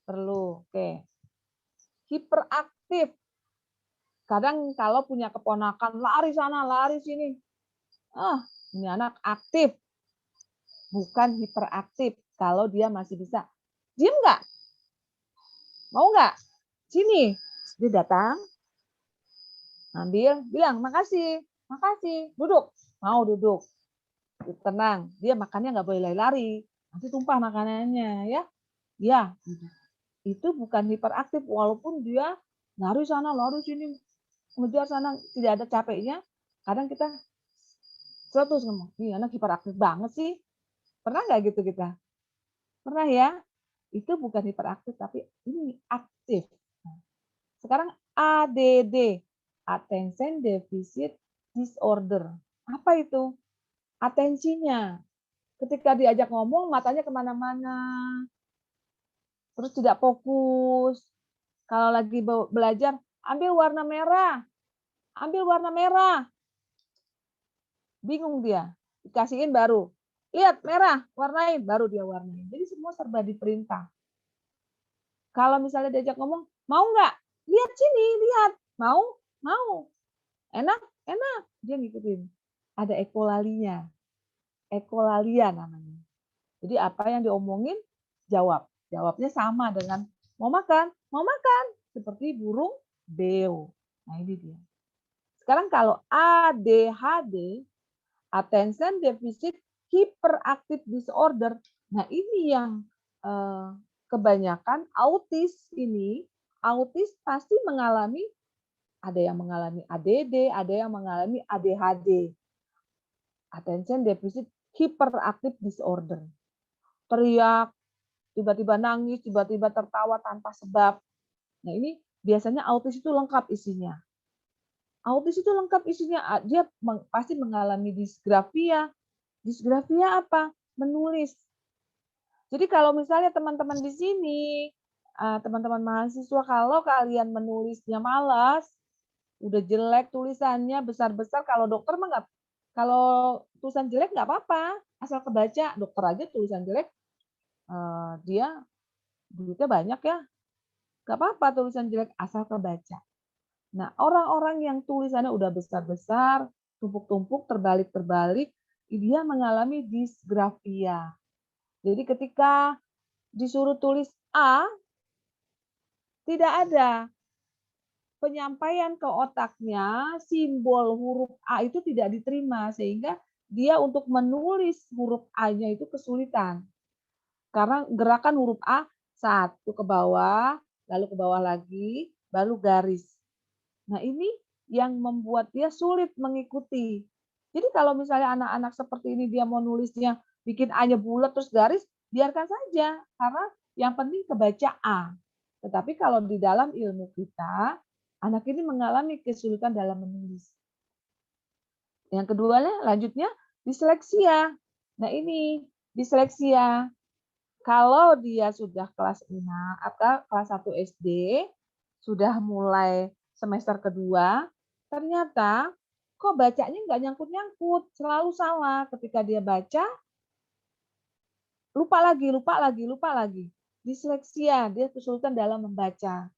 Perlu. Oke. Hiperaktif. Kadang kalau punya keponakan lari sana, lari sini. Ini anak aktif. Bukan hiperaktif. Kalau dia masih bisa. Diam nggak? Mau nggak? Sini. Dia datang. Ambil. Bilang, makasih. Makasih. Duduk. Mau duduk. Tenang. Dia makannya nggak boleh lari-lari. Nanti tumpah makanannya. Ya. Itu bukan hiperaktif. Walaupun dia lari sana, lari sini. Ngejar sana. Tidak ada capeknya. Kadang kita 100 ngomong. Ini anak hiperaktif banget sih. Pernah nggak gitu kita? Pernah ya? Itu bukan hiperaktif, tapi ini aktif. Sekarang ADD, Attention Deficit Disorder. Apa itu? Atensinya. Ketika diajak ngomong, matanya kemana-mana. Terus tidak fokus. Kalau lagi belajar, ambil warna merah. Ambil warna merah. Bingung dia. Dikasihin baru. Lihat merah, warnain, baru dia warnain. Jadi semua serba diperintah. Kalau misalnya diajak ngomong, mau nggak? Lihat sini, lihat. Mau? Mau. Enak? Enak. Dia ngikutin. Ada ekolalinya. Ekolalia namanya. Jadi apa yang diomongin, jawab. Jawabnya sama dengan mau makan? Mau makan. Seperti burung beo. Nah ini dia. Sekarang kalau ADHD, Attention Deficit Hyperactive Disorder. Nah, ini yang kebanyakan autis ini, autis pasti mengalami, ada yang mengalami ADD, ada yang mengalami ADHD. Attention Deficit Hyperactive Disorder. Teriak, tiba-tiba nangis, tiba-tiba tertawa tanpa sebab. Nah, ini biasanya autis itu lengkap isinya. Autis itu lengkap isinya, dia pasti mengalami disgrafia. Disgrafia apa? Menulis. Jadi kalau misalnya teman-teman di sini, teman-teman mahasiswa, kalau kalian menulisnya malas, udah jelek tulisannya, besar-besar, kalau dokter mah nggak, kalau tulisan jelek nggak apa-apa, asal kebaca. Dokter aja tulisan jelek, dia duitnya banyak ya, nggak apa-apa tulisan jelek, asal kebaca. Nah, orang-orang yang tulisannya udah besar-besar, tumpuk-tumpuk, terbalik-terbalik, dia mengalami disgrafia. Jadi ketika disuruh tulis A, tidak ada penyampaian ke otaknya, simbol huruf A itu tidak diterima, sehingga dia untuk menulis huruf A-nya itu kesulitan. Karena gerakan huruf A, satu ke bawah, lalu ke bawah lagi, baru garis. Nah, ini yang membuat dia sulit mengikuti. Jadi kalau misalnya anak-anak seperti ini dia mau nulisnya bikin A-nya bulat terus garis, biarkan saja. Karena yang penting kebaca A. Tetapi kalau di dalam ilmu kita, anak ini mengalami kesulitan dalam menulis. Yang kedua, lanjutnya disleksia. Nah ini disleksia. Kalau dia sudah kelas 6 atau kelas 1 SD, sudah mulai semester kedua, ternyata kok bacanya nggak nyangkut-nyangkut, selalu salah. Ketika dia baca, lupa lagi. Disleksia, dia kesulitan dalam membaca.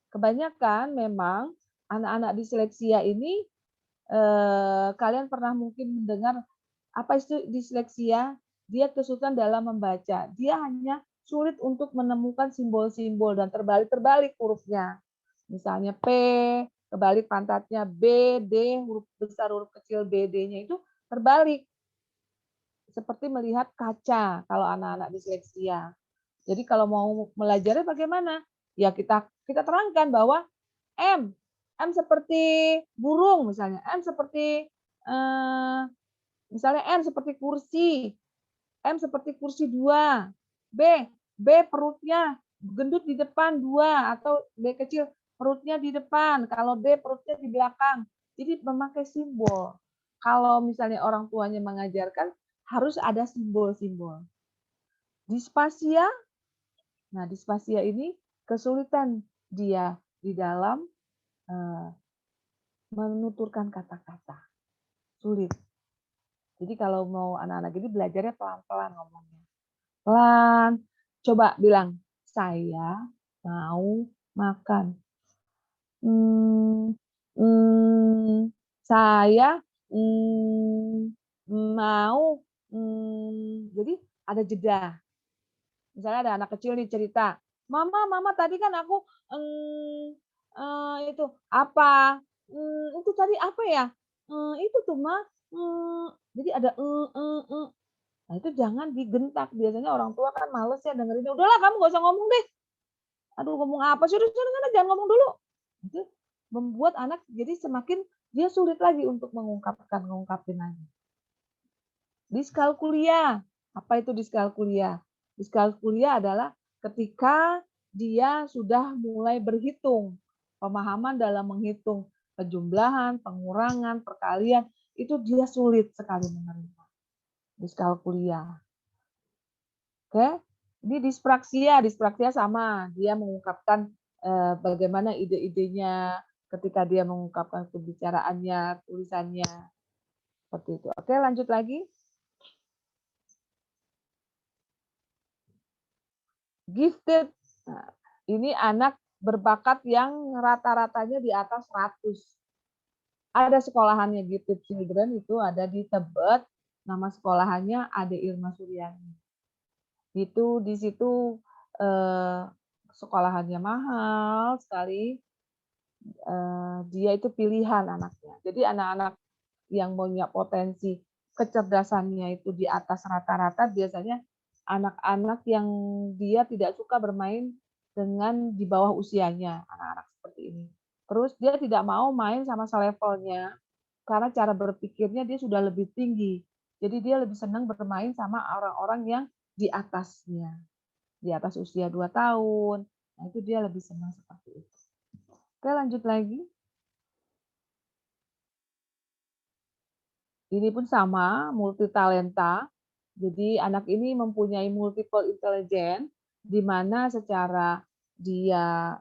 Kebanyakan memang anak-anak disleksia ini, kalian pernah mungkin mendengar apa itu disleksia? Dia kesulitan dalam membaca. Dia hanya sulit untuk menemukan simbol-simbol dan terbalik-terbalik hurufnya. Misalnya P, kebalik pantatnya B, D, huruf besar, huruf kecil B, D-nya itu terbalik. Seperti melihat kaca kalau anak-anak disleksia. Jadi kalau mau belajarnya bagaimana? Ya kita terangkan bahwa M seperti burung misalnya, M seperti misalnya M seperti kursi, M seperti kursi 2, B perutnya gendut di depan 2, atau B kecil perutnya di depan, kalau D perutnya di belakang. Jadi memakai simbol. Kalau misalnya orang tuanya mengajarkan, harus ada simbol-simbol. Disfasia, nah disfasia ini kesulitan dia di dalam menuturkan kata-kata. Sulit. Jadi kalau mau anak-anak ini belajarnya pelan-pelan ngomongnya. Pelan. Coba bilang, saya mau makan. Saya mau. Jadi ada jeda. Misalnya ada anak kecil nih cerita, mama tadi kan aku itu apa? Itu tadi apa ya? Itu tuh ma. Jadi ada Nah itu jangan digentak. Biasanya orang tua kan males ya dengerinnya. Udahlah kamu gak usah ngomong deh. Aduh ngomong apa sih? Udah jangan ngomong dulu. Itu membuat anak jadi semakin dia sulit lagi untuk ngungkapin lagi. Diskalkulia. Apa itu diskalkulia? Diskalkulia adalah ketika dia sudah mulai berhitung. Pemahaman dalam menghitung penjumlahan, pengurangan, perkalian, itu dia sulit sekali menerima. Diskalkulia. Oke? Ini dispraksia sama. Dia mengungkapkan bagaimana ide-idenya ketika dia mengungkapkan pembicaraannya, tulisannya. Seperti itu. Oke, lanjut lagi. Gifted. Nah, ini anak berbakat yang rata-ratanya di atas 100. Ada sekolahannya Gifted Children itu ada di Tebet. Nama sekolahannya Ade Irma Suryani. Itu di situ sekolahannya mahal sekali. Dia itu pilihan anaknya. Jadi anak-anak yang punya potensi kecerdasannya itu di atas rata-rata biasanya anak-anak yang dia tidak suka bermain dengan di bawah usianya, anak-anak seperti ini. Terus dia tidak mau main sama selevelnya karena cara berpikirnya dia sudah lebih tinggi. Jadi dia lebih senang bermain sama orang-orang yang di atasnya. Di atas usia 2 tahun. Nah, itu dia lebih senang seperti itu. Oke, lanjut lagi. Ini pun sama, multitalenta. Jadi anak ini mempunyai multiple intelligence, di mana secara dia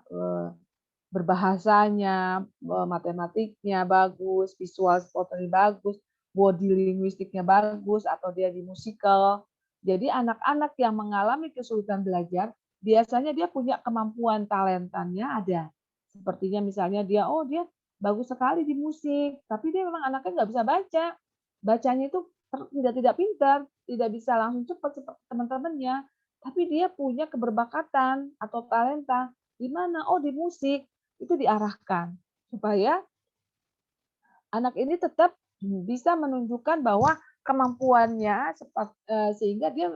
berbahasanya, matematiknya bagus, visual spottering bagus, body linguistiknya bagus, atau dia di musikal. Jadi anak-anak yang mengalami kesulitan belajar, biasanya dia punya kemampuan talentanya ada. Sepertinya misalnya dia bagus sekali di musik, tapi dia memang anaknya nggak bisa baca. Bacanya itu tidak pintar, tidak bisa langsung cepat seperti teman-temannya, tapi dia punya keberbakatan atau talenta di mana? Di musik. Itu diarahkan supaya anak ini tetap bisa menunjukkan bahwa kemampuannya sehingga dia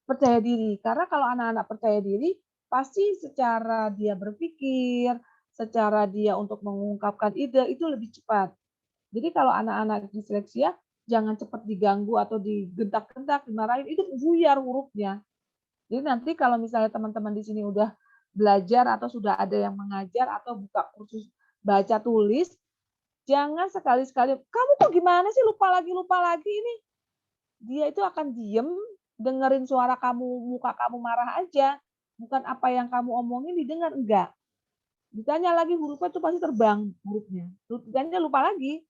percaya diri. Karena kalau anak-anak percaya diri, pasti secara dia berpikir, secara dia untuk mengungkapkan ide itu lebih cepat. Jadi kalau anak-anak disleksia, jangan cepat diganggu atau digentak-gentak, dimarahin, itu buyar hurufnya. Jadi nanti kalau misalnya teman-teman di sini udah belajar atau sudah ada yang mengajar atau buka kursus baca tulis, jangan sekali-sekali, kamu tuh gimana sih lupa lagi ini. Dia itu akan diem, dengerin suara kamu, muka kamu marah aja. Bukan apa yang kamu omongin didengar, enggak. Ditanya lagi hurufnya tuh pasti terbang hurufnya. Ditanya lupa lagi.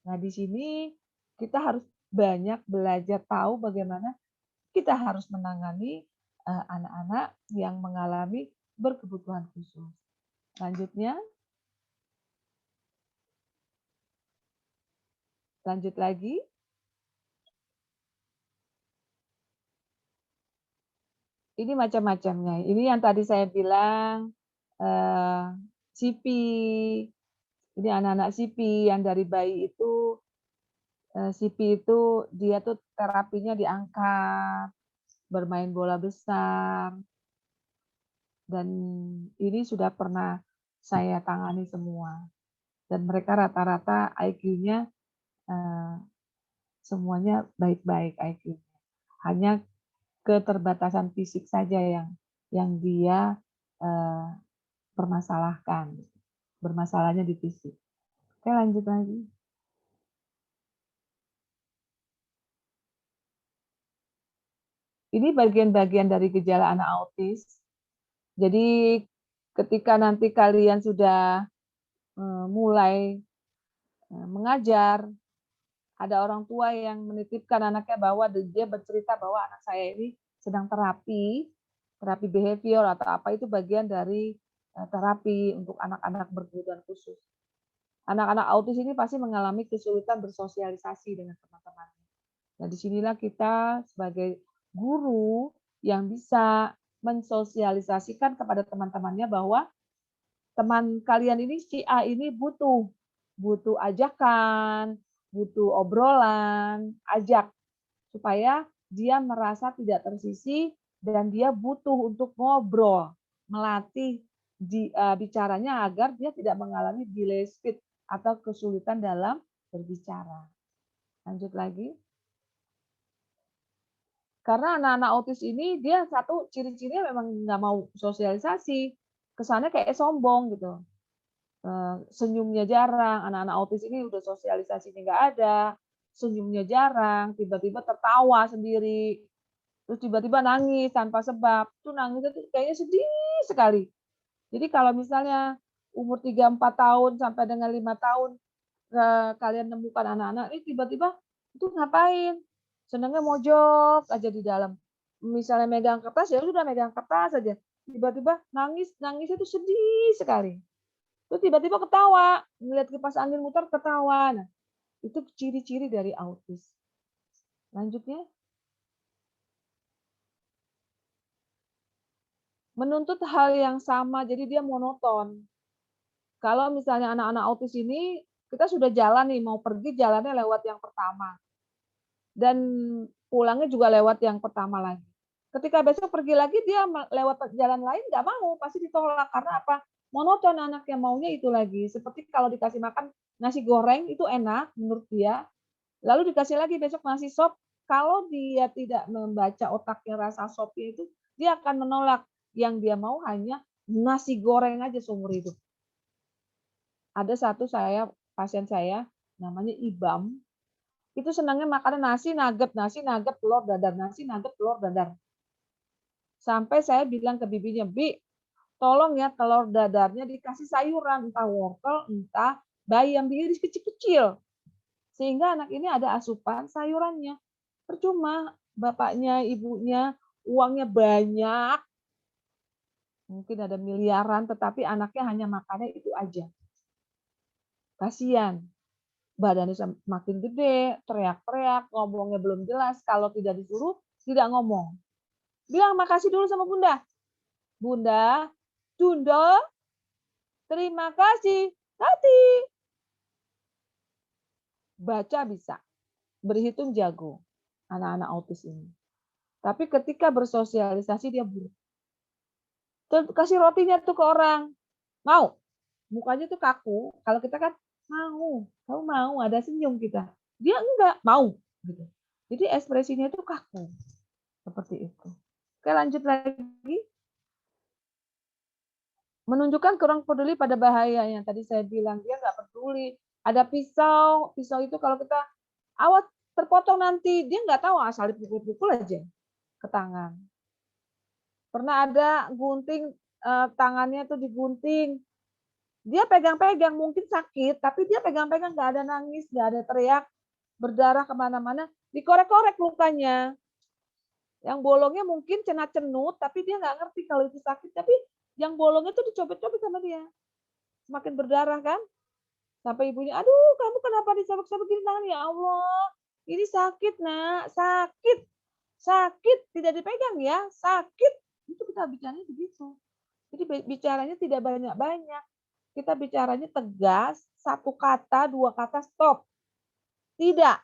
Nah di sini kita harus banyak belajar tahu bagaimana kita harus menangani anak-anak yang mengalami berkebutuhan khusus. Lanjutnya, lanjut lagi. Ini macam-macamnya. Ini yang tadi saya bilang CP. Ini anak-anak CP yang dari bayi itu CP itu dia tuh terapinya diangkat, bermain bola besar. Dan ini sudah pernah saya tangani semua. Dan mereka rata-rata IQ-nya semuanya baik-baik IQ-nya. Hanya keterbatasan fisik saja yang dia permasalahkan. Bermasalahnya di fisik. Oke, lanjut lagi. Ini bagian-bagian dari gejala anak autis. Jadi ketika nanti kalian sudah mulai mengajar, ada orang tua yang menitipkan anaknya bahwa dia bercerita bahwa anak saya ini sedang terapi behavior atau apa itu bagian dari terapi untuk anak-anak berkebutuhan khusus. Anak-anak autis ini pasti mengalami kesulitan bersosialisasi dengan teman-temannya. Nah, disinilah kita sebagai guru yang bisa mensosialisasikan kepada teman-temannya bahwa teman kalian ini si A ini butuh ajakan, butuh obrolan, ajak supaya dia merasa tidak tersisih dan dia butuh untuk ngobrol, melatih bicaranya agar dia tidak mengalami delay speech atau kesulitan dalam berbicara. Lanjut lagi. Karena anak-anak autis ini dia satu ciri-cirinya memang nggak mau sosialisasi, kesannya kayak sombong gitu. Senyumnya jarang, anak-anak autis ini udah sosialisasinya nggak ada, senyumnya jarang, tiba-tiba tertawa sendiri, terus tiba-tiba nangis tanpa sebab. Itu nangisnya tuh kayaknya sedih sekali. Jadi kalau misalnya umur 3-4 tahun sampai dengan 5 tahun kalian nemukan anak-anak ini tiba-tiba itu ngapain? Senangnya mojok aja di dalam. Misalnya megang kertas ya sudah megang kertas aja. Tiba-tiba nangisnya itu sedih sekali. Terus tiba-tiba ketawa, melihat kipas angin muter ketawa. Nah, itu ciri-ciri dari autis. Lanjutnya. Menuntut hal yang sama, jadi dia monoton. Kalau misalnya anak-anak autis ini, kita sudah jalan nih, mau pergi jalannya lewat yang pertama. Dan pulangnya juga lewat yang pertama lagi. Ketika besok pergi lagi, dia lewat jalan lain nggak mau, pasti ditolak. Karena apa? Monoton anaknya maunya itu lagi. Seperti kalau dikasih makan nasi goreng, itu enak menurut dia. Lalu dikasih lagi besok nasi sop, kalau dia tidak membaca otaknya rasa sopnya itu, dia akan menolak. Yang dia mau hanya nasi goreng aja seumur hidup. Ada satu pasien saya, namanya Ibam, itu senangnya makan nasi nugget, telur dadar, nasi nugget, telur dadar. Sampai saya bilang ke bibinya, Bi, tolong ya telur dadarnya dikasih sayuran, entah wortel, entah bayam diiris kecil-kecil. Sehingga anak ini ada asupan sayurannya. Percuma bapaknya, ibunya, uangnya banyak, mungkin ada miliaran, tetapi anaknya hanya makannya itu aja. Kasihan. Badannya makin gede, teriak-teriak, ngomongnya belum jelas. Kalau tidak disuruh, tidak ngomong. Bilang makasih dulu sama Bunda. Bunda, Dunda, terima kasih. Tati. Baca bisa. Berhitung jago. Anak-anak autis ini. Tapi ketika bersosialisasi dia buruk. Kasih rotinya tuh ke orang. Mau. Mukanya tuh kaku. Kalau kita kan mau. Kamu mau. Ada senyum kita. Dia enggak. Mau. Gitu. Jadi ekspresinya itu kaku. Seperti itu. Oke, lanjut lagi. Menunjukkan kurang peduli pada bahaya yang tadi saya bilang. Dia nggak peduli. Ada pisau. Pisau itu kalau kita awas terpotong nanti. Dia nggak tahu asal dipukul-pukul aja ke tangan. Pernah ada gunting, tangannya tuh digunting. Dia pegang-pegang, mungkin sakit, tapi dia pegang-pegang, nggak ada nangis, nggak ada teriak, berdarah kemana-mana, dikorek-korek lukanya. Yang bolongnya mungkin cenut-cenut, tapi dia nggak ngerti kalau itu sakit, tapi yang bolongnya tuh dicopet-copet sama dia. Semakin berdarah kan? Sampai ibunya, aduh kamu kenapa disabak-sabakin tangan, ya Allah. Ini sakit nak, sakit. Sakit, tidak dipegang ya, sakit. Itu kita bicaranya begitu. Jadi bicaranya tidak banyak-banyak. Kita bicaranya tegas, satu kata, dua kata, stop. Tidak.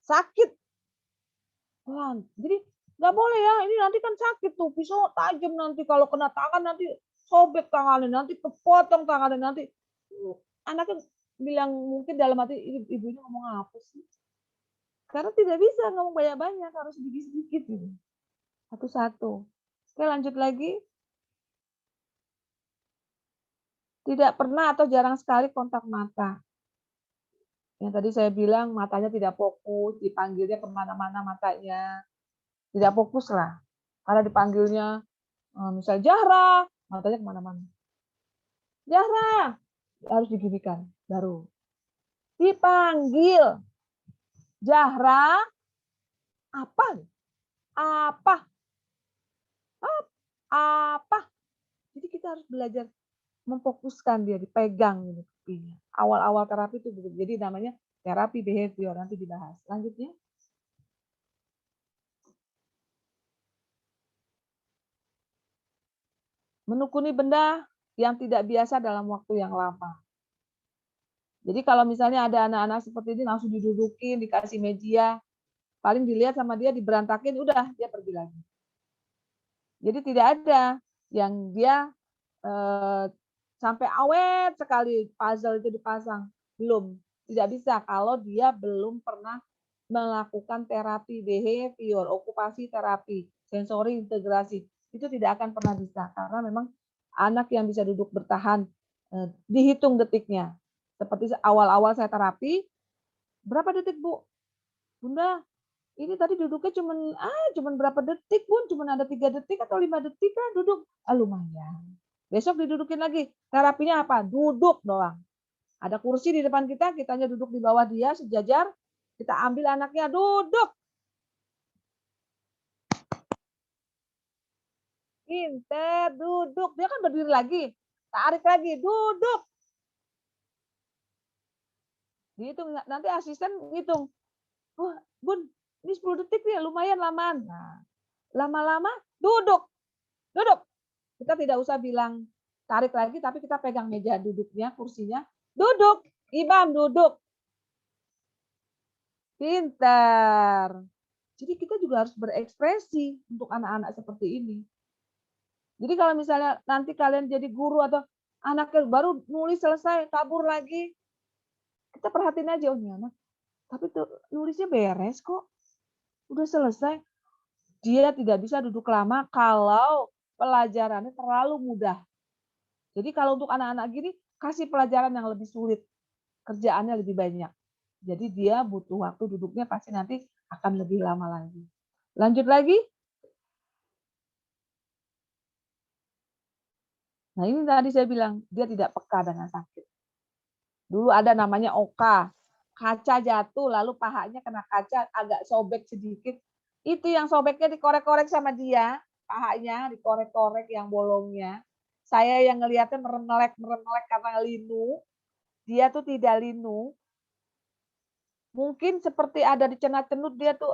Sakit. Jadi nggak boleh ya, ini nanti kan sakit tuh, pisau tajam nanti kalau kena tangan nanti sobek tangannya, nanti kepotong tangannya, nanti anaknya bilang mungkin dalam hati ibunya ngomong apa sih? Karena tidak bisa ngomong banyak-banyak, harus sedikit-sedikit. Satu-satu. Oke, lanjut lagi. Tidak pernah atau jarang sekali kontak mata. Yang tadi saya bilang matanya tidak fokus, dipanggilnya kemana-mana matanya. Tidak fokus lah. Karena dipanggilnya misal Zahra, matanya kemana-mana. Zahra, harus diginikan baru. Dipanggil Zahra, apa? Apa? Apa? Jadi kita harus belajar memfokuskan dia, dipegang gitu pipinya. Awal-awal terapi itu begitu. Jadi namanya terapi behavior, nanti dibahas. Lanjutnya. Menekuni benda yang tidak biasa dalam waktu yang lama. Jadi kalau misalnya ada anak-anak seperti ini langsung didudukin, dikasih meja, paling dilihat sama dia diberantakin, udah dia pergi lagi. Jadi tidak ada yang dia sampai awet sekali puzzle itu dipasang. Belum. Tidak bisa kalau dia belum pernah melakukan terapi behavior, okupasi terapi, sensori integrasi. Itu tidak akan pernah bisa karena memang anak yang bisa duduk bertahan dihitung detiknya. Seperti awal-awal saya terapi, berapa detik, Bu? Bunda, ini tadi duduknya cuman berapa detik, Bun? Cuman ada 3 detik atau 5 detik kan duduk. Lumayan. Besok didudukin lagi. Terapinya apa? Duduk doang. Ada kursi di depan kita, kitanya duduk di bawah dia sejajar. Kita ambil anaknya, duduk. Pinter, duduk. Dia kan berdiri lagi. Tarik lagi, duduk. Dihitung, nanti asisten ngitung. Wah, Bun, ini 10 detik nih, lumayan lamaan. Nah, lama-lama duduk. Duduk. Kita tidak usah bilang tarik lagi, tapi kita pegang meja duduknya, kursinya. Duduk. Ibam, duduk. Pintar. Jadi kita juga harus berekspresi untuk anak-anak seperti ini. Jadi kalau misalnya nanti kalian jadi guru atau anaknya baru nulis selesai, kabur lagi, kita perhatiin aja, oh ini anak. Tapi tuh nulisnya beres kok. Udah selesai. Dia tidak bisa duduk lama kalau pelajarannya terlalu mudah. Jadi kalau untuk anak-anak gini, kasih pelajaran yang lebih sulit. Kerjaannya lebih banyak. Jadi dia butuh waktu duduknya pasti nanti akan lebih lama lagi. Lanjut lagi. Nah ini tadi saya bilang, dia tidak peka dengan sakit. Dulu ada namanya Oka. Kaca jatuh, lalu pahanya kena kaca, agak sobek sedikit. Itu yang sobeknya dikorek-korek sama dia. Pahanya dikorek-korek yang bolongnya. Saya yang ngelihatnya meremelek karena linu. Dia tuh tidak linu. Mungkin seperti ada di cenut-cenut dia tuh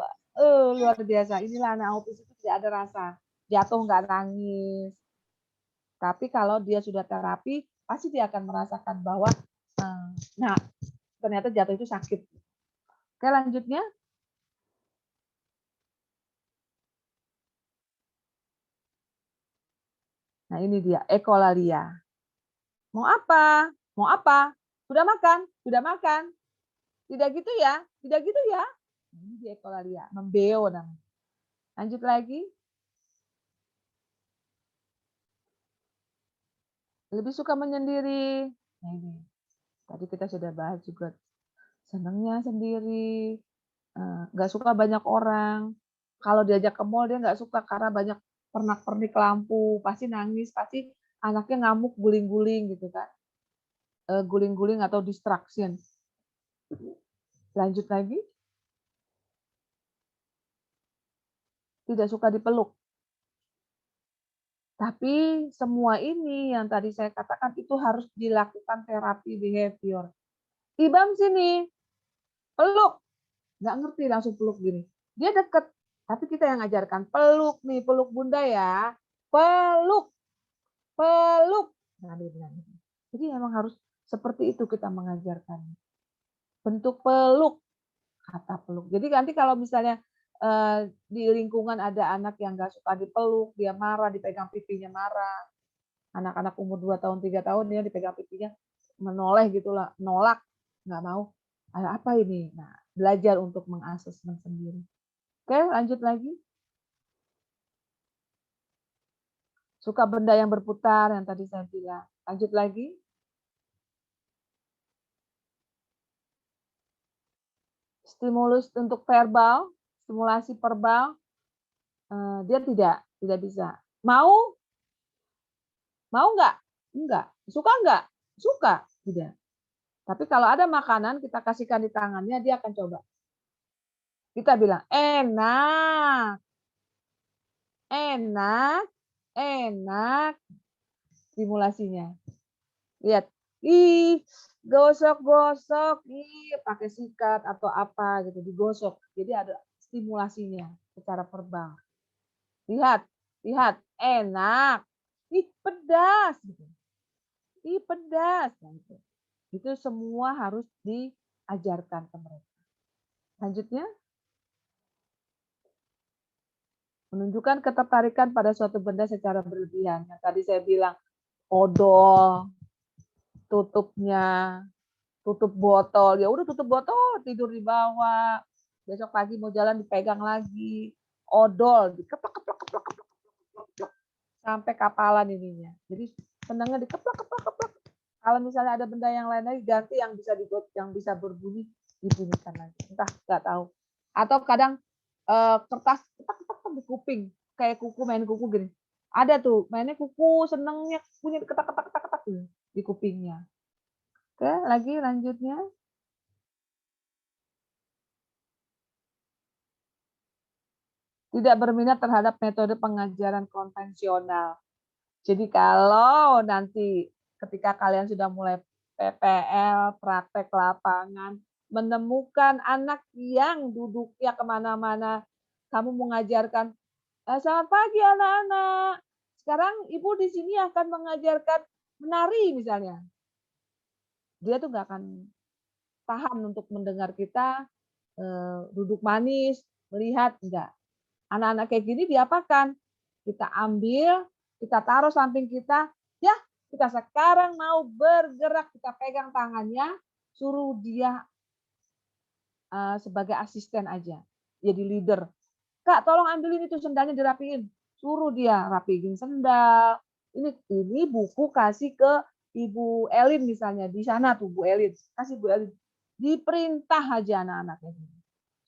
luar biasa. Inilah anak autis itu tidak ada rasa. Jatuh nggak nangis. Tapi kalau dia sudah terapi, pasti dia akan merasakan bahwa nah ternyata jatuh itu sakit. Oke, lanjutnya. Nah, ini dia ekolalia. Mau apa? Mau apa? Sudah makan? Sudah makan? Tidak gitu ya? Tidak gitu ya? Ini dia ekolalia, membeo namanya. Lanjut lagi. Lebih suka menyendiri. Nah, ini. Tadi kita sudah bahas juga. Senangnya sendiri. Nggak suka banyak orang. Kalau diajak ke mall dia nggak suka karena banyak pernak-pernik lampu, pasti nangis, pasti anaknya ngamuk, guling-guling gitu kan. Guling-guling atau distraction. Lanjut lagi. Tidak suka dipeluk. Tapi semua ini yang tadi saya katakan itu harus dilakukan terapi behavior. Ibam sini, peluk. Nggak ngerti langsung peluk gini. Dia deket, tapi kita yang ngajarkan. Peluk nih, peluk bunda ya. Peluk. Peluk. Nah, jadi memang harus seperti itu kita mengajarkan. Bentuk peluk, kata peluk. Jadi nanti kalau misalnya di lingkungan ada anak yang nggak suka dipeluk, dia marah, dipegang pipinya marah. Anak-anak umur 2 tahun, 3 tahun dia dipegang pipinya menoleh gitulah, nolak, nggak mau. Ada apa ini? Nah, belajar untuk mengasesmen sendiri. Oke, lanjut lagi. Suka benda yang berputar yang tadi saya bilang. Lanjut lagi. Stimulus untuk verbal, stimulasi verbal, dia tidak. Tidak bisa. Mau? Mau nggak? Enggak. Suka nggak? Suka. Tidak. Tapi kalau ada makanan kita kasihkan di tangannya, dia akan coba. Kita bilang, enak, enak, enak. Stimulasinya. Lihat. Ih, gosok-gosok. Ih, pakai sikat atau apa gitu. Digosok. Jadi ada stimulasinya secara verbal. Lihat, lihat. Enak. Ih, pedas. Gitu. Ih, pedas. Nah, gitu. Itu semua harus diajarkan ke mereka. Lanjutnya, menunjukkan ketertarikan pada suatu benda secara berlebihan. Yang tadi saya bilang, odol, tutupnya, tutup botol. Ya udah tutup botol, tidur di bawah. Besok pagi mau jalan dipegang lagi. Odol, dikeplak, keplak, keplak, keplak, keplak, keplak, sampai kapalan ininya. Jadi senangnya dikeplak, keplak, keplak. Kalau misalnya ada benda yang lain lagi, ganti yang bisa yang bisa berbunyi, dibunyikan lagi. Entah, nggak tahu. Atau kadang kertas ketak-ketak di kuping, kayak kuku, main kuku gini. Ada tuh, mainnya kuku, senengnya punya ketak-ketak di kupingnya. Oke, lagi lanjutnya. Tidak berminat terhadap metode pengajaran konvensional. Jadi kalau nanti ketika kalian sudah mulai PPL, praktek lapangan, menemukan anak yang duduknya kemana-mana, kamu mengajarkan, selamat pagi anak-anak, sekarang ibu di sini akan mengajarkan menari misalnya. Dia tuh nggak akan paham untuk mendengar kita, duduk manis, melihat, enggak. Anak-anak kayak gini diapakan? Kita ambil, kita taruh samping kita, ya kita sekarang mau bergerak, kita pegang tangannya, suruh dia sebagai asisten aja, jadi leader. Kak, tolong ambilin itu sendalnya dirapiin. Suruh dia rapiin sendal. Ini buku kasih ke Ibu Elin misalnya, di sana tuh Bu Elin, kasih Bu Elin. Diperintah aja anak-anaknya.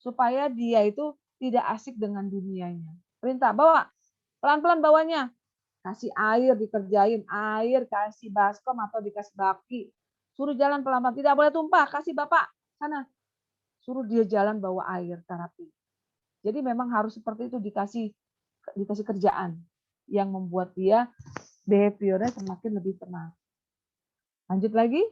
Supaya dia itu tidak asik dengan dunianya. Perintah, bawa. Pelan-pelan bawanya. Kasih air, dikerjain. Air, kasih baskom atau dikasih baki. Suruh jalan pelan-pelan. Tidak boleh tumpah. Kasih bapak. Sana. Suruh dia jalan bawa air, terapi. Jadi memang harus seperti itu, dikasih kerjaan yang membuat dia behaviornya semakin lebih tenang. Lanjut lagi.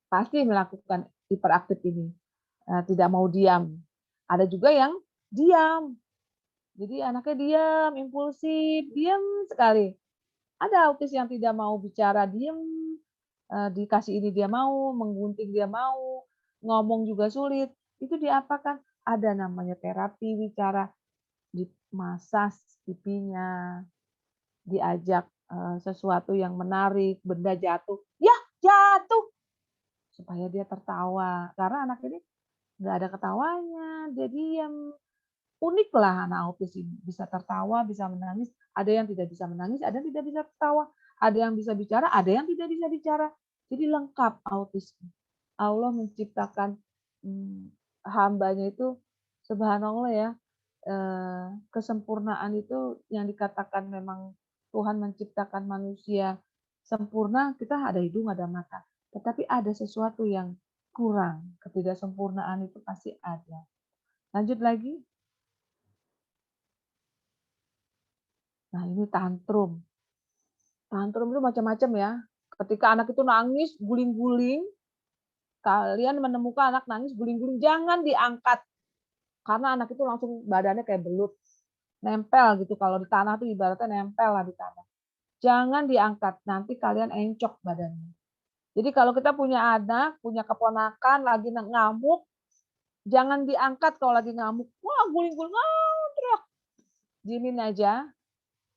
Pasti melakukan hiperaktif ini. Tidak mau diam. Ada juga yang diam. Jadi anaknya diam, impulsif, diam sekali. Ada autis yang tidak mau bicara, diam. Dikasih ini dia mau, menggunting dia mau, ngomong juga sulit. Itu diapakan? Ada namanya terapi bicara, dimasas pipinya, diajak sesuatu yang menarik, benda jatuh, ya jatuh, supaya dia tertawa. Karena anak ini nggak ada ketawanya, dia diam. Unik lah anak autis ini, bisa tertawa, bisa menangis, ada yang tidak bisa menangis, ada yang tidak bisa tertawa, ada yang bisa bicara, ada yang tidak bisa bicara. Jadi lengkap autis. Allah menciptakan hambanya itu subhanallah ya, kesempurnaan itu yang dikatakan memang Tuhan menciptakan manusia sempurna, kita ada hidung, ada mata. Tetapi ada sesuatu yang kurang, ketidaksempurnaan itu pasti ada. Lanjut lagi. Nah, ini tantrum. Tantrum itu macam-macam ya. Ketika anak itu nangis, guling-guling, kalian menemukan anak nangis, guling-guling, jangan diangkat. Karena anak itu langsung badannya kayak belut. Nempel gitu. Kalau di tanah tuh ibaratnya nempel lah di tanah. Jangan diangkat, nanti kalian encok badannya. Jadi kalau kita punya anak, punya keponakan, lagi ngamuk, jangan diangkat kalau lagi ngamuk. Wah, guling-guling, teriak. Diemin aja.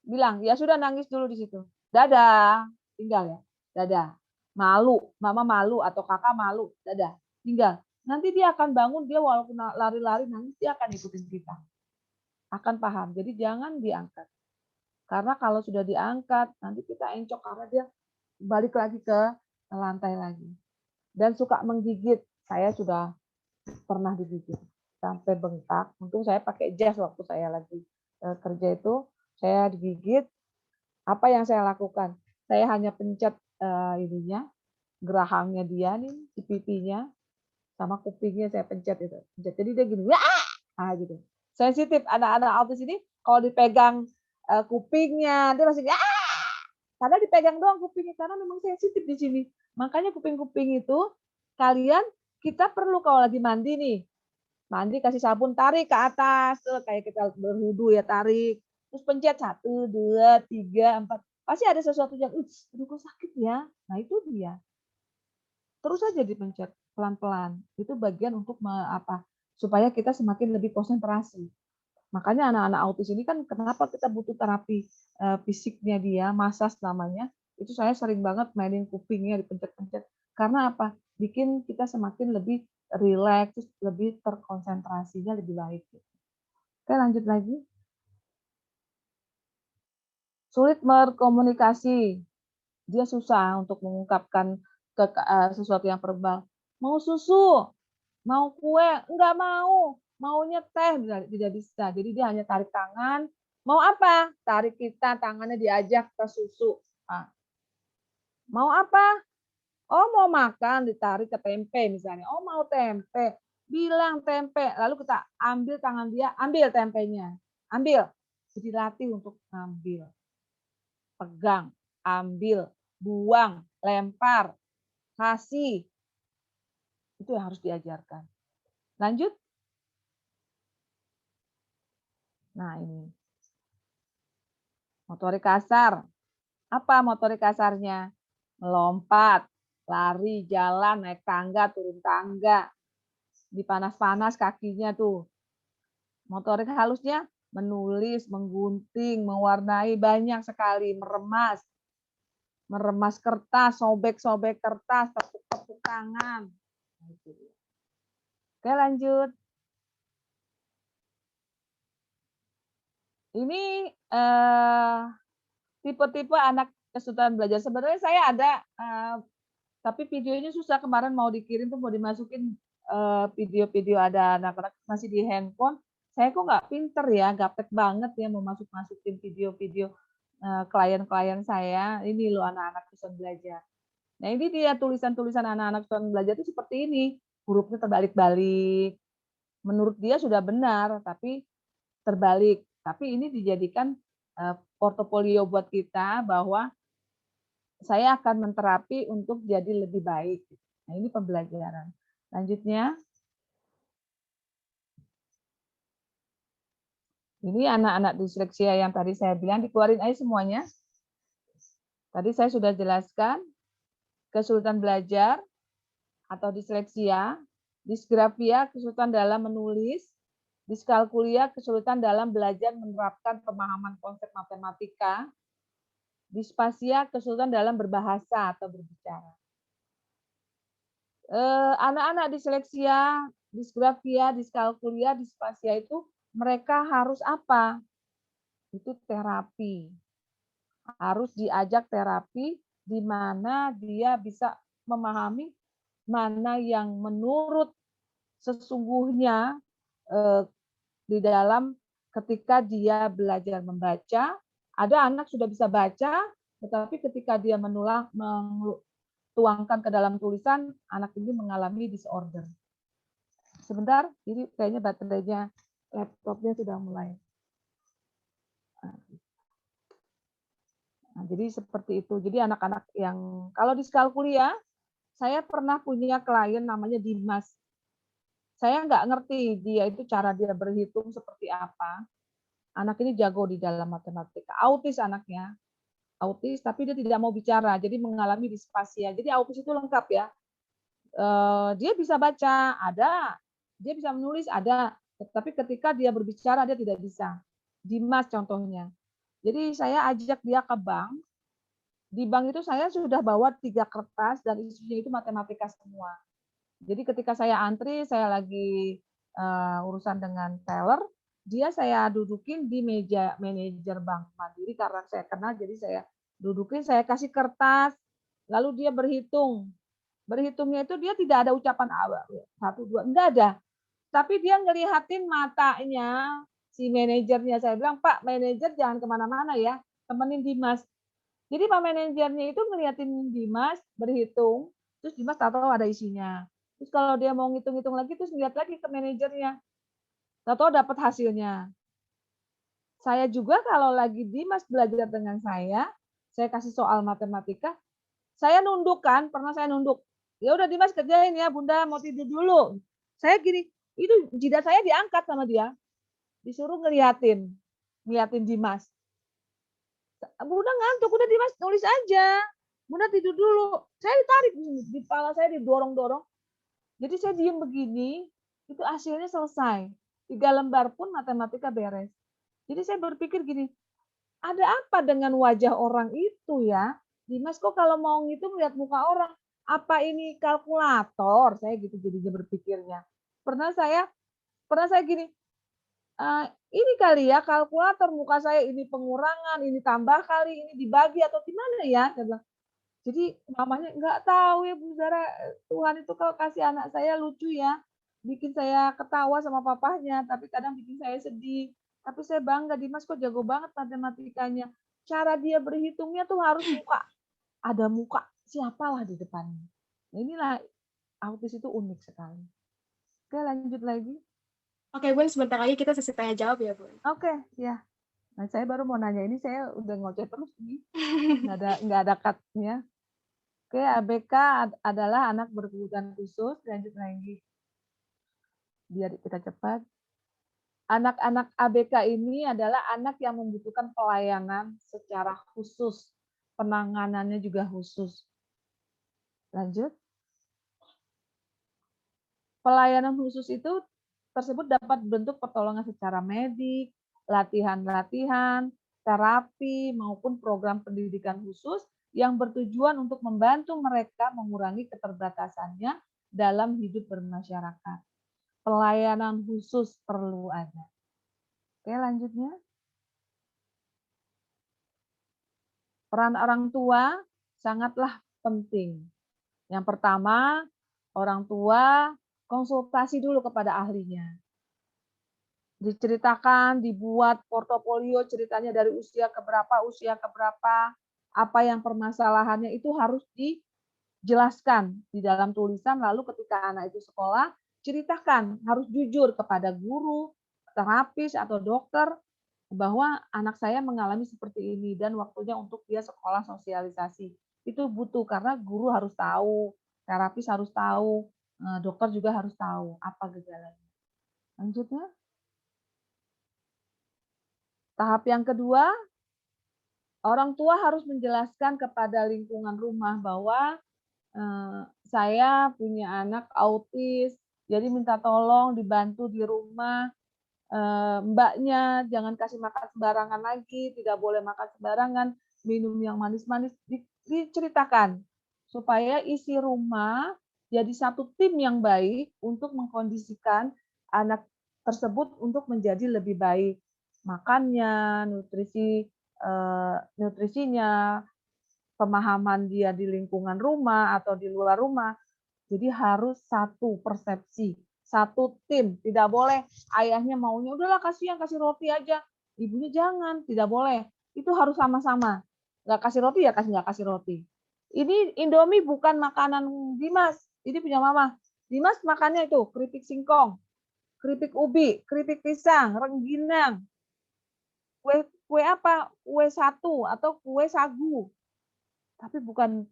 Bilang, ya sudah nangis dulu di situ. Dadah, tinggal ya. Dadah. Malu, mama malu atau kakak malu. Dadah, tinggal. Nanti dia akan bangun, dia walaupun lari-lari nangis, dia akan ikutin kita. Akan paham. Jadi jangan diangkat. Karena kalau sudah diangkat, nanti kita encok karena dia balik lagi ke lantai lagi. Dan suka menggigit. Saya sudah pernah digigit sampai bengkak. Untung saya pakai jas waktu saya lagi kerja itu, saya digigit. Apa yang saya lakukan? Saya hanya pencet ininya, gerahangnya dia nih, di pipinya, sama kupingnya saya pencet itu. Jadi dia gini, wah, gitu. Sensitif anak-anak autis ini kalau dipegang kupingnya dia masih karena dipegang doang kupingnya karena memang sensitif di sini. Makanya kuping-kuping itu kita perlu kalau lagi mandi nih, mandi kasih sabun tarik ke atas kayak kita berwudu ya tarik, terus pencet 1, 2, 3, 4 pasti ada sesuatu yang aduh kok sakit ya. Nah itu dia. Terus aja dipencet pelan-pelan. Itu bagian untuk supaya kita semakin lebih konsentrasi. Makanya anak-anak autis ini kan kenapa kita butuh terapi fisiknya dia, massage namanya. Itu saya sering banget mainin kupingnya dipencet-pencet. Karena apa? Bikin kita semakin lebih rileks, lebih terkonsentrasinya lebih baik. Oke, lanjut lagi. Sulit berkomunikasi. Dia susah untuk mengungkapkan sesuatu yang verbal. Mau susu, mau kue, enggak mau. Maunya teh, tidak bisa. Jadi dia hanya tarik tangan. Mau apa? Tarik kita, tangannya diajak ke susu. Nah. Mau apa? Oh mau makan, ditarik ke tempe misalnya. Oh mau tempe, bilang tempe. Lalu kita ambil tangan dia, ambil tempenya. Ambil. Jadi latih untuk ambil. Pegang, ambil, buang, lempar, kasih. Itu yang harus diajarkan. Lanjut. Nah ini. Motorik kasar. Apa motorik kasarnya? Melompat, lari, jalan, naik tangga, turun tangga. Dipanas-panas kakinya tuh. Motorik halusnya menulis, menggunting, mewarnai banyak sekali, meremas. Meremas kertas, sobek-sobek kertas, tepuk-tepuk tangan. Oke, lanjut. Ini tipe-tipe anak kesulitan belajar. Sebenarnya saya ada, tapi videonya susah. Kemarin mau dikirim tuh mau dimasukin video-video ada anak-anak masih di handphone. Saya kok nggak pinter ya, gaptek banget ya mau masukin video-video klien-klien saya. Ini loh anak-anak kesulitan belajar. Nah ini dia tulisan-tulisan anak-anak kesulitan belajar itu seperti ini. Hurufnya terbalik-balik. Menurut dia sudah benar, tapi terbalik. Tapi ini dijadikan portofolio buat kita bahwa saya akan menterapi untuk jadi lebih baik. Nah, ini pembelajaran. Lanjutnya. Ini anak-anak disleksia yang tadi saya bilang, dikeluarin aja semuanya. Tadi saya sudah jelaskan, kesulitan belajar atau disleksia, disgrafia, kesulitan dalam menulis, diskalkulia, kesulitan dalam belajar menerapkan pemahaman konsep matematika, dispasia, kesulitan dalam berbahasa atau berbicara. Anak-anak disleksia, disgrafia, diskalkulia, dispasia itu mereka harus apa? Itu terapi. Harus diajak terapi di mana dia bisa memahami mana yang menurut sesungguhnya di dalam ketika dia belajar membaca. Ada anak sudah bisa baca, tetapi ketika dia tuangkan ke dalam tulisan, anak ini mengalami disorder. Sebentar, ini kayaknya baterainya laptopnya sudah mulai. Nah, jadi seperti itu. Jadi anak-anak yang, kalau di Skalkulia, saya pernah punya klien namanya Dimas. Saya nggak ngerti dia itu cara dia berhitung seperti apa. Anak ini jago di dalam matematika. Autis anaknya. Autis, tapi dia tidak mau bicara, jadi mengalami dispasia. Jadi autis itu lengkap ya. Dia bisa baca, ada. Dia bisa menulis, ada. Tapi ketika dia berbicara, dia tidak bisa. Dimas contohnya. Jadi saya ajak dia ke bank. Di bank itu saya sudah bawa 3 kertas dan isinya itu matematika semua. Jadi ketika saya antri, saya lagi urusan dengan teller, dia saya dudukin di meja manajer bank Mandiri karena saya kenal, jadi saya dudukin, saya kasih kertas, lalu dia berhitung. Berhitungnya itu dia tidak ada ucapan 1, 2, enggak ada. tapi dia ngelihatin matanya si manajernya. Saya bilang, Pak manajer jangan kemana-mana ya, temenin Dimas. Jadi Pak manajernya itu ngeliatin Dimas berhitung, terus Dimas tahu ada isinya. Terus kalau dia mau ngitung-ngitung lagi, terus ngeliat lagi ke manajernya, tahu dapat hasilnya. Saya juga kalau lagi Dimas belajar dengan saya kasih soal matematika, saya nunduk kan, pernah saya nunduk. Ya udah Dimas kerjain ya, Bunda mau tidur dulu. Saya gini, itu jidat saya diangkat sama dia, disuruh ngeliatin Dimas. Bunda ngantuk, udah Dimas nulis aja. Bunda tidur dulu. Saya ditarik di kepala saya didorong-dorong. Jadi saya diem begini, itu hasilnya selesai. 3 lembar pun matematika beres. Jadi saya berpikir gini, ada apa dengan wajah orang itu ya? Dimas kok kalau mau ngitung lihat muka orang, apa ini kalkulator? Saya gitu jadinya berpikirnya. Pernah saya gini, ini kali ya kalkulator muka saya ini pengurangan, ini tambah kali, ini dibagi atau gimana ya? Saya bilang. Jadi mamanya nggak tahu ya Bu Zara, Tuhan itu kalau kasih anak saya lucu ya, bikin saya ketawa sama papahnya, tapi kadang bikin saya sedih. Tapi saya bangga, Dimas kok jago banget matematikanya. Cara dia berhitungnya tuh harus ada muka siapalah di depannya. Nah, inilah autis itu unik sekali. Oke, lanjut lagi. Oke, Bun, sebentar lagi kita sesi tanya jawab ya, Bun. Oke, ya. Nah, saya baru mau nanya ini, saya udah ngoceh terus nih. Nggak ada cut-nya. Oke, ABK adalah anak berkebutuhan khusus. Lanjut lagi. Biar kita cepat. Anak-anak ABK ini adalah anak yang membutuhkan pelayanan secara khusus. Penanganannya juga khusus. Lanjut. Pelayanan khusus itu tersebut dapat bentuk pertolongan secara medik, latihan-latihan, terapi, maupun program pendidikan khusus yang bertujuan untuk membantu mereka mengurangi keterbatasannya dalam hidup bermasyarakat. Pelayanan khusus perlu ada. Oke, lanjutnya. Peran orang tua sangatlah penting. Yang pertama, orang tua konsultasi dulu kepada ahlinya. Diceritakan, dibuat portofolio ceritanya dari usia ke berapa, apa yang permasalahannya itu harus dijelaskan di dalam tulisan, lalu ketika anak itu sekolah, ceritakan, harus jujur kepada guru, terapis atau dokter bahwa anak saya mengalami seperti ini dan waktunya untuk dia sekolah sosialisasi. Itu butuh karena guru harus tahu, terapis harus tahu, dokter juga harus tahu apa gejalanya. Lanjutnya. Tahap yang kedua, orang tua harus menjelaskan kepada lingkungan rumah bahwa saya punya anak autis, jadi minta tolong dibantu di rumah, mbaknya jangan kasih makan sembarangan lagi, tidak boleh makan sembarangan, minum yang manis-manis, diceritakan supaya isi rumah jadi satu tim yang baik untuk mengkondisikan anak tersebut untuk menjadi lebih baik. Makannya, nutrisinya, pemahaman dia di lingkungan rumah atau di luar rumah. Jadi harus satu persepsi, satu tim. Tidak boleh ayahnya maunya, udahlah kasihan kasih roti aja. Ibunya jangan, tidak boleh. Itu harus sama-sama. Nggak kasih roti ya nggak kasih roti. Ini Indomie bukan makanan Dimas, ini punya mama. Dimas makannya itu keripik singkong, keripik ubi, keripik pisang, rengginang, kue apa? Kue satu atau kue sagu. Tapi bukan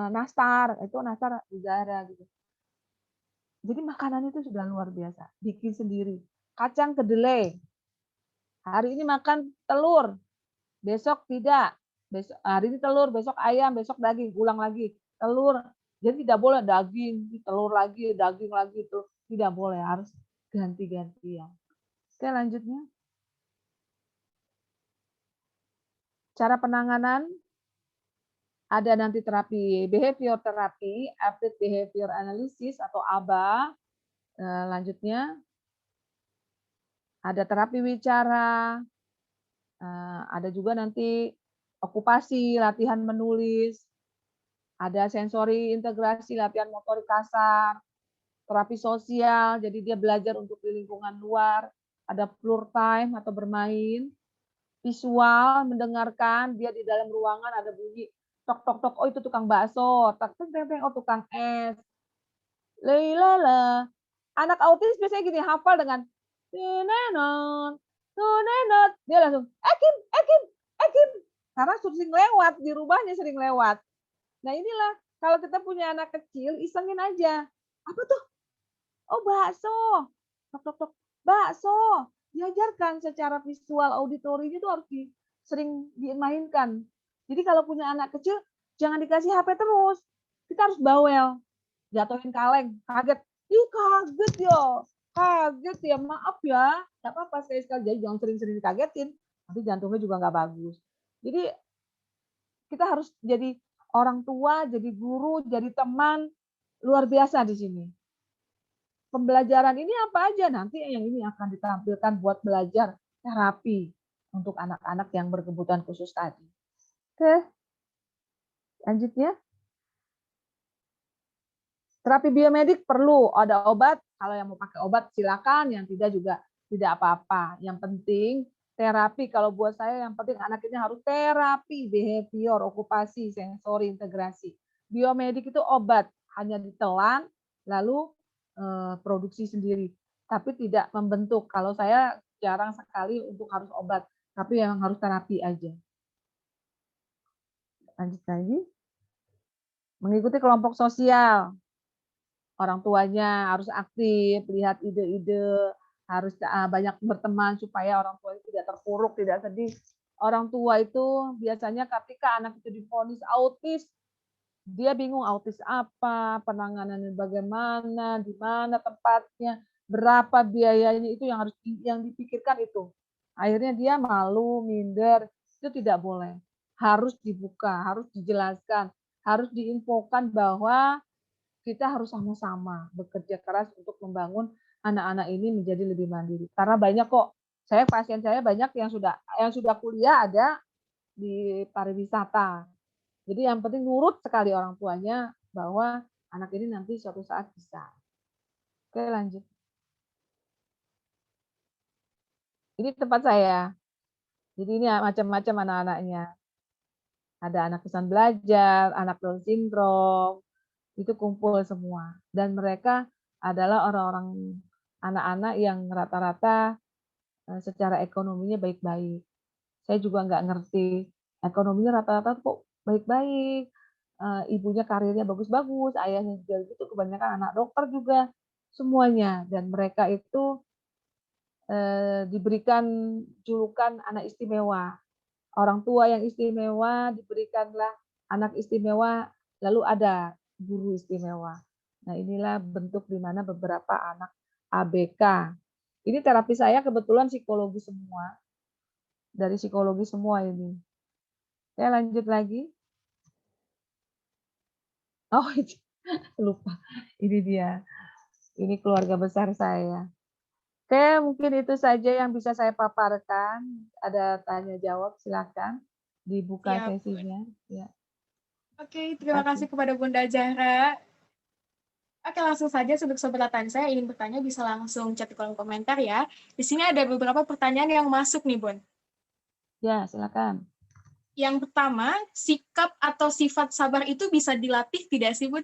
nastar, itu nastar negara gitu. Jadi makanan itu sudah luar biasa, bikin sendiri. Kacang kedelai. Hari ini makan telur, besok tidak. Besok hari ini telur, besok ayam, besok daging, ulang lagi. Telur. Jadi tidak boleh daging, telur lagi, daging lagi itu tidak boleh, harus ganti-gantian. Oke, lanjutnya. Cara penanganan ada nanti terapi behavior terapi, applied behavior analysis atau ABA. Lanjutnya ada terapi wicara, ada juga nanti okupasi, latihan menulis, ada sensori integrasi, latihan motorik kasar, terapi sosial, jadi dia belajar untuk di lingkungan luar, ada floor time atau bermain, visual, mendengarkan, dia di dalam ruangan ada bunyi tok tok tok, oh itu tukang bakso, tak teng teng teng, oh tukang es. Leilala. Anak autis biasanya gini, hafal dengan tinenon, tunenot, dia langsung Ekim, Ekim, Ekim. Karena sering lewat, di rumahnya sering lewat. Nah inilah, kalau kita punya anak kecil, isengin aja. Apa tuh? Oh bakso. Tok tok tok. Bakso. Diajarkan secara visual auditorinya itu harus sering dimainkan. Jadi kalau punya anak kecil, jangan dikasih HP terus. Kita harus bawel. Jatuhin kaleng, kaget. Ih kaget ya. Kaget ya, maaf ya. Nggak apa-apa sekali-sekali. Jadi jangan sering-sering dikagetin. Nanti jantungnya juga nggak bagus. Jadi kita harus jadi orang tua, jadi guru, jadi teman, luar biasa di sini. Pembelajaran ini apa aja? Nanti yang ini akan ditampilkan buat belajar terapi untuk anak-anak yang berkebutuhan khusus tadi. Oke, lanjutnya. Terapi biomedik perlu, ada obat. Kalau yang mau pakai obat silakan, yang tidak juga tidak apa-apa. Yang penting terapi, kalau buat saya yang penting anak ini harus terapi, behavior, okupasi, sensori, integrasi. Biomedik itu obat, hanya ditelan, lalu produksi sendiri, tapi tidak membentuk. Kalau saya jarang sekali untuk harus obat, tapi yang harus terapi aja. Lanjut lagi. Mengikuti kelompok sosial. Orang tuanya harus aktif, lihat ide-ide, harus banyak berteman supaya orang tua itu tidak terpuruk, tidak sedih. Orang tua itu biasanya ketika anak itu divonis autis, dia bingung autis apa, penanganannya bagaimana, di mana tempatnya, berapa biayanya, itu yang harus yang dipikirkan itu. Akhirnya dia malu, minder, itu tidak boleh. Harus dibuka, harus dijelaskan, harus diinfokan bahwa kita harus sama-sama bekerja keras untuk membangun anak-anak ini menjadi lebih mandiri. Karena banyak kok, pasien saya banyak yang sudah kuliah ada di pariwisata. Jadi yang penting nurut sekali orang tuanya bahwa anak ini nanti suatu saat bisa. Oke, lanjut. Ini tempat saya. Jadi ini macam-macam anak-anaknya. Ada anak kesusahan belajar, anak Down syndrome, itu kumpul semua. Dan mereka adalah orang-orang anak-anak yang rata-rata secara ekonominya baik-baik. Saya juga nggak ngerti ekonominya rata-rata kok baik-baik. Ibunya karirnya bagus-bagus, ayahnya juga gitu, kebanyakan anak dokter juga, semuanya. Dan mereka itu diberikan julukan anak istimewa. Orang tua yang istimewa diberikanlah anak istimewa, lalu ada guru istimewa. Nah inilah bentuk di mana beberapa anak ABK. Ini terapi saya kebetulan psikologi semua. Dari psikologi semua ini. Saya lanjut lagi. Oh, lupa. Ini dia. Ini keluarga besar saya. Oke, mungkin itu saja yang bisa saya paparkan. Ada tanya jawab, silakan dibuka Siap, sesinya. Ya. Oke, terima kasih kepada Bunda Zahra. Oke, langsung saja untuk Sobat Latansa yang ingin bertanya bisa langsung chat di kolom komentar ya. Di sini ada beberapa pertanyaan yang masuk nih, Bun. Ya, silakan. Yang pertama, sikap atau sifat sabar itu bisa dilatih tidak sih, Bun?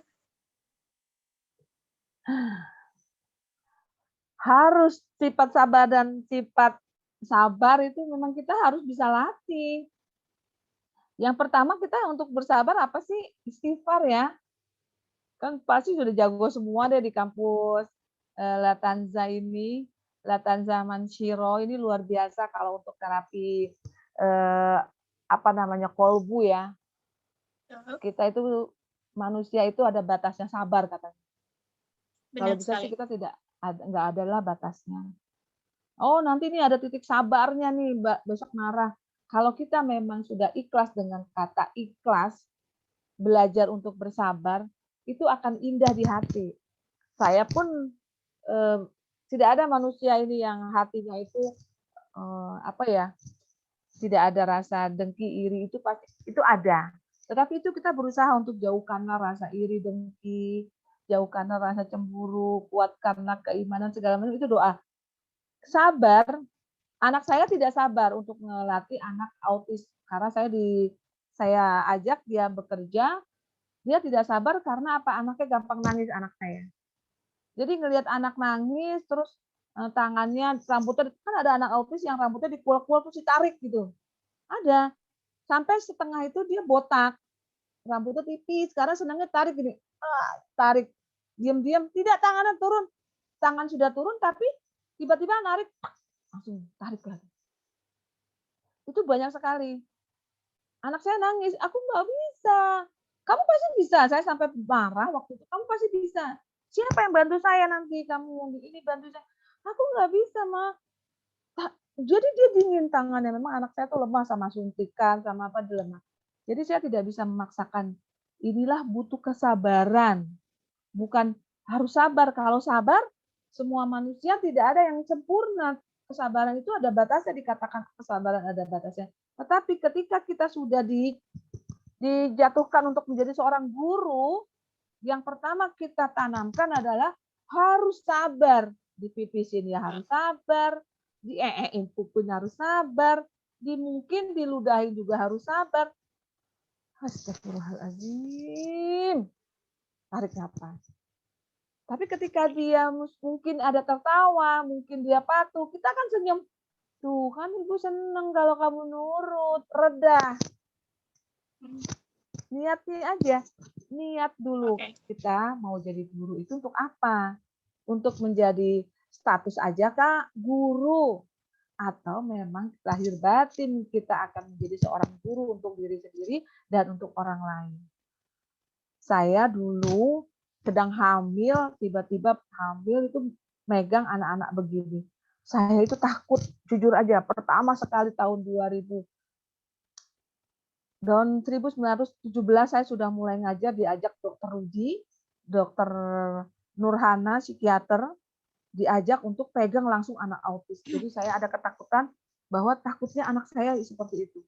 Harus sifat sabar dan sifat sabar itu memang kita harus bisa latih. Yang pertama kita untuk bersabar apa sih? Istighfar ya. Kan pasti sudah jago semua deh di kampus Latanza ini. Latanza Mansyiro ini luar biasa kalau untuk terapi apa namanya kolbu ya. Kita itu manusia itu ada batasnya sabar katanya. Kalau bisa sih kita nggak adalah batasnya. Oh nanti ini ada titik sabarnya nih Mbak, besok marah. Kalau kita memang sudah ikhlas dengan kata ikhlas, belajar untuk bersabar, itu akan indah di hati. Saya pun tidak ada manusia ini yang hatinya itu apa ya, tidak ada rasa dengki, iri, itu pasti itu ada. Tetapi itu kita berusaha untuk jauhkanlah rasa iri, dengki, jauhkanlah rasa cemburu, kuatkanlah keimanan, segala macam itu doa. Sabar, anak saya tidak sabar untuk melatih anak autis karena saya ajak dia bekerja, dia tidak sabar karena apa? Anaknya gampang nangis anak saya. Jadi ngelihat anak nangis terus tangannya, rambutnya, kan ada anak autis yang rambutnya dikuak-kuak terus ditarik gitu. Ada. Sampai setengah itu dia botak. Rambutnya tipis karena senangnya tarik gini. Tarik. Diam-diam, tidak, tangannya turun. Tangan sudah turun tapi tiba-tiba narik, langsung tarik lagi. Itu banyak sekali. Anak saya nangis, aku nggak bisa. Kamu pasti bisa. Saya sampai marah waktu itu. Kamu pasti bisa. Siapa yang bantu saya nanti? Kamu ini bantu saya. Aku nggak bisa, Ma. Jadi dia dingin tangannya. Memang anak saya tuh lemah sama suntikan, sama apa dia lemah. Jadi saya tidak bisa memaksakan. Inilah butuh kesabaran. Bukan harus sabar. Kalau sabar, semua manusia tidak ada yang sempurna. Kesabaran itu ada batasnya, dikatakan kesabaran ada batasnya. Tetapi ketika kita sudah dijatuhkan untuk menjadi seorang guru, yang pertama kita tanamkan adalah harus sabar. Dipipisin ya harus sabar, dieein pupun harus sabar, mungkin diludahin juga harus sabar. Astagfirullahaladzim. Tarik nafas. Tapi ketika dia mungkin ada tertawa, mungkin dia patuh, kita kan senyum. Tuh kan ibu seneng kalau kamu nurut, reda. Niatnya aja, niat dulu. Kita mau jadi guru itu untuk apa? Untuk menjadi status aja kah guru? Atau memang lahir batin kita akan menjadi seorang guru untuk diri sendiri dan untuk orang lain. Saya dulu sedang hamil, tiba-tiba hamil itu megang anak-anak begini. Saya itu takut, jujur aja. Pertama sekali tahun 1917 saya sudah mulai ngajar, diajak Dokter Rudi, Dokter Nurhana, psikiater, diajak untuk pegang langsung anak autis. Jadi saya ada ketakutan bahwa takutnya anak saya seperti itu.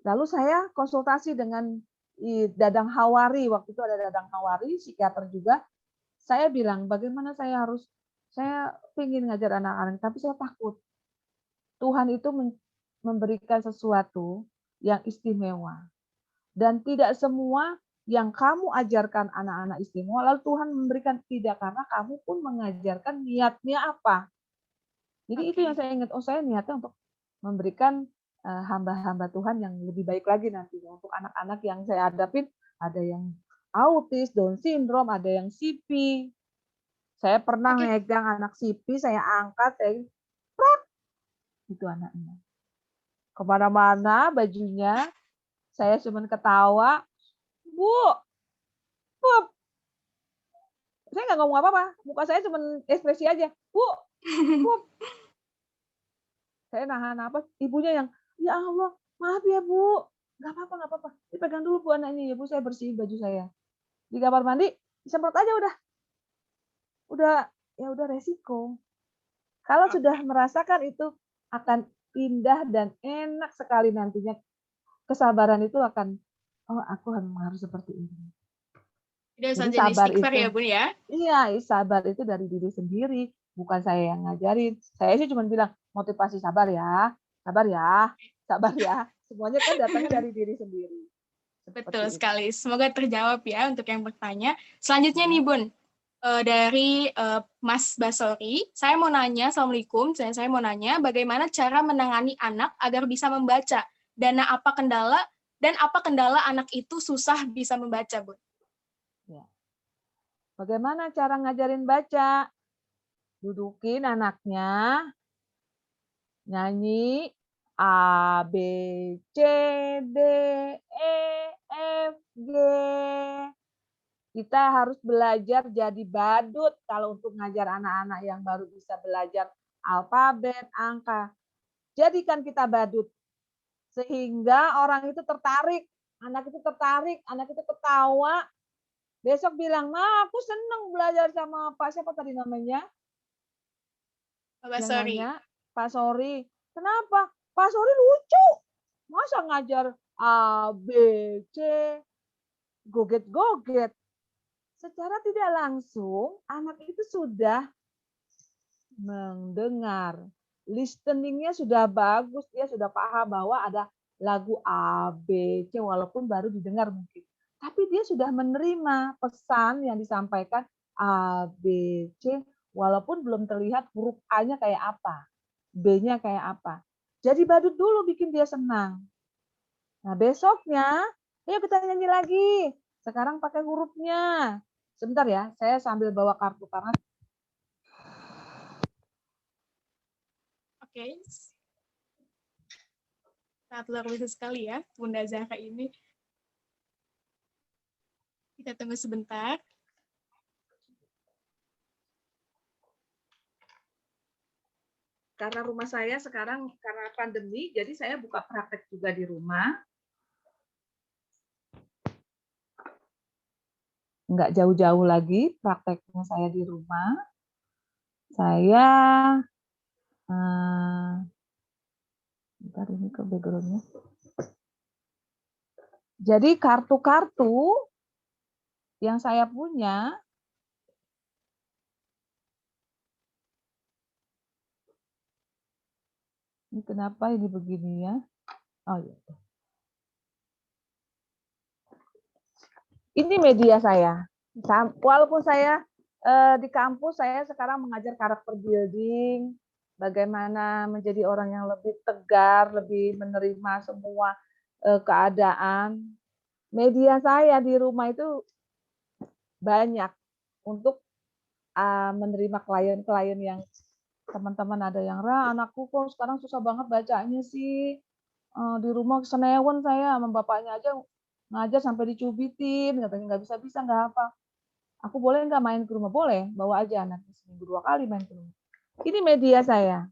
Lalu saya konsultasi dengan Dadang Hawari, waktu itu ada Dadang Hawari, psikiater juga. Saya bilang, bagaimana saya ingin ngajar anak-anak, tapi saya takut. Tuhan itu memberikan sesuatu yang istimewa. Dan tidak semua yang kamu ajarkan anak-anak istimewa, lalu Tuhan memberikan tidak, karena kamu pun mengajarkan niatnya apa. Jadi itu yang saya ingat, saya niatnya untuk memberikan hamba-hamba Tuhan yang lebih baik lagi nantinya untuk anak-anak yang saya hadapin. Ada yang autis, Down syndrome, ada yang CP. Saya pernah megang anak CP, saya angkat, itu anaknya. Kemana-mana bajunya, saya cuma ketawa, Bu, Pup. Saya nggak ngomong apa-apa, muka saya cuma ekspresi aja, Bu, Pup. Saya nahan apa, ibunya yang, ya Allah, maaf ya Bu, nggak apa-apa. Dipegang dulu Bu anaknya ya Bu, saya bersihin baju saya. Di kamar mandi, disemprot aja udah resiko. Kalau sudah merasakan itu akan indah dan enak sekali nantinya. Kesabaran itu akan, aku harus seperti ini. Jadi sabar itu ya Bun ya. Iya, sabar itu dari diri sendiri, bukan saya yang ngajarin. Saya sih cuma bilang motivasi sabar ya. Semuanya kan datangnya dari diri sendiri. Betul sekali. Semoga terjawab ya untuk yang bertanya. Selanjutnya nih Bun, dari Mas Basori, saya mau nanya, Assalamualaikum, saya mau nanya bagaimana cara menangani anak agar bisa membaca, dan apa kendala anak itu susah bisa membaca, Bun? Ya. Bagaimana cara ngajarin baca? Dudukin anaknya, nyanyi A, B, C, D, E, F, G. Kita harus belajar jadi badut kalau untuk ngajar anak-anak yang baru bisa belajar alfabet, angka. Jadikan kita badut. Sehingga orang itu tertarik, anak itu ketawa. Besok bilang, Ma, aku senang belajar sama Pak, siapa tadi namanya? Pak Sori. Pak Sori. Kenapa? Pak Sori lucu. Masa ngajar A, B, C, goget-goget. secara tidak langsung anak itu sudah mendengar. Listeningnya sudah bagus, dia sudah paham bahwa ada lagu A, B, C, walaupun baru didengar mungkin. Tapi dia sudah menerima pesan yang disampaikan A, B, C, walaupun belum terlihat huruf A-nya kayak apa, B-nya kayak apa. Jadi badut dulu bikin dia senang. Nah besoknya, ayo kita nyanyi lagi. Sekarang pakai hurufnya. Sebentar ya, saya sambil bawa kartu karena Oke. Sangat luar biasa sekali ya, Bunda Zahra ini. Kita tunggu sebentar. karena rumah saya sekarang karena pandemi, jadi saya buka praktek juga di rumah. Nggak jauh-jauh lagi prakteknya saya di rumah. Saya, bentar ini ke background-nya. Jadi kartu-kartu yang saya punya, ini kenapa ini begini ya? Oh iya. Ini media saya. Walaupun saya di kampus, saya sekarang mengajar karakter building, bagaimana menjadi orang yang lebih tegar, lebih menerima semua keadaan. Media saya di rumah itu banyak untuk menerima klien-klien yang teman-teman ada yang, Ra, anakku kok sekarang susah banget bacanya sih. Di rumah senewan saya sama bapaknya aja ngajar sampai dicubitin, katanya nggak bisa-bisa, nggak apa. Aku boleh nggak main ke rumah? Boleh, bawa aja anaknya seminggu 2 kali main ke rumah. Ini media saya.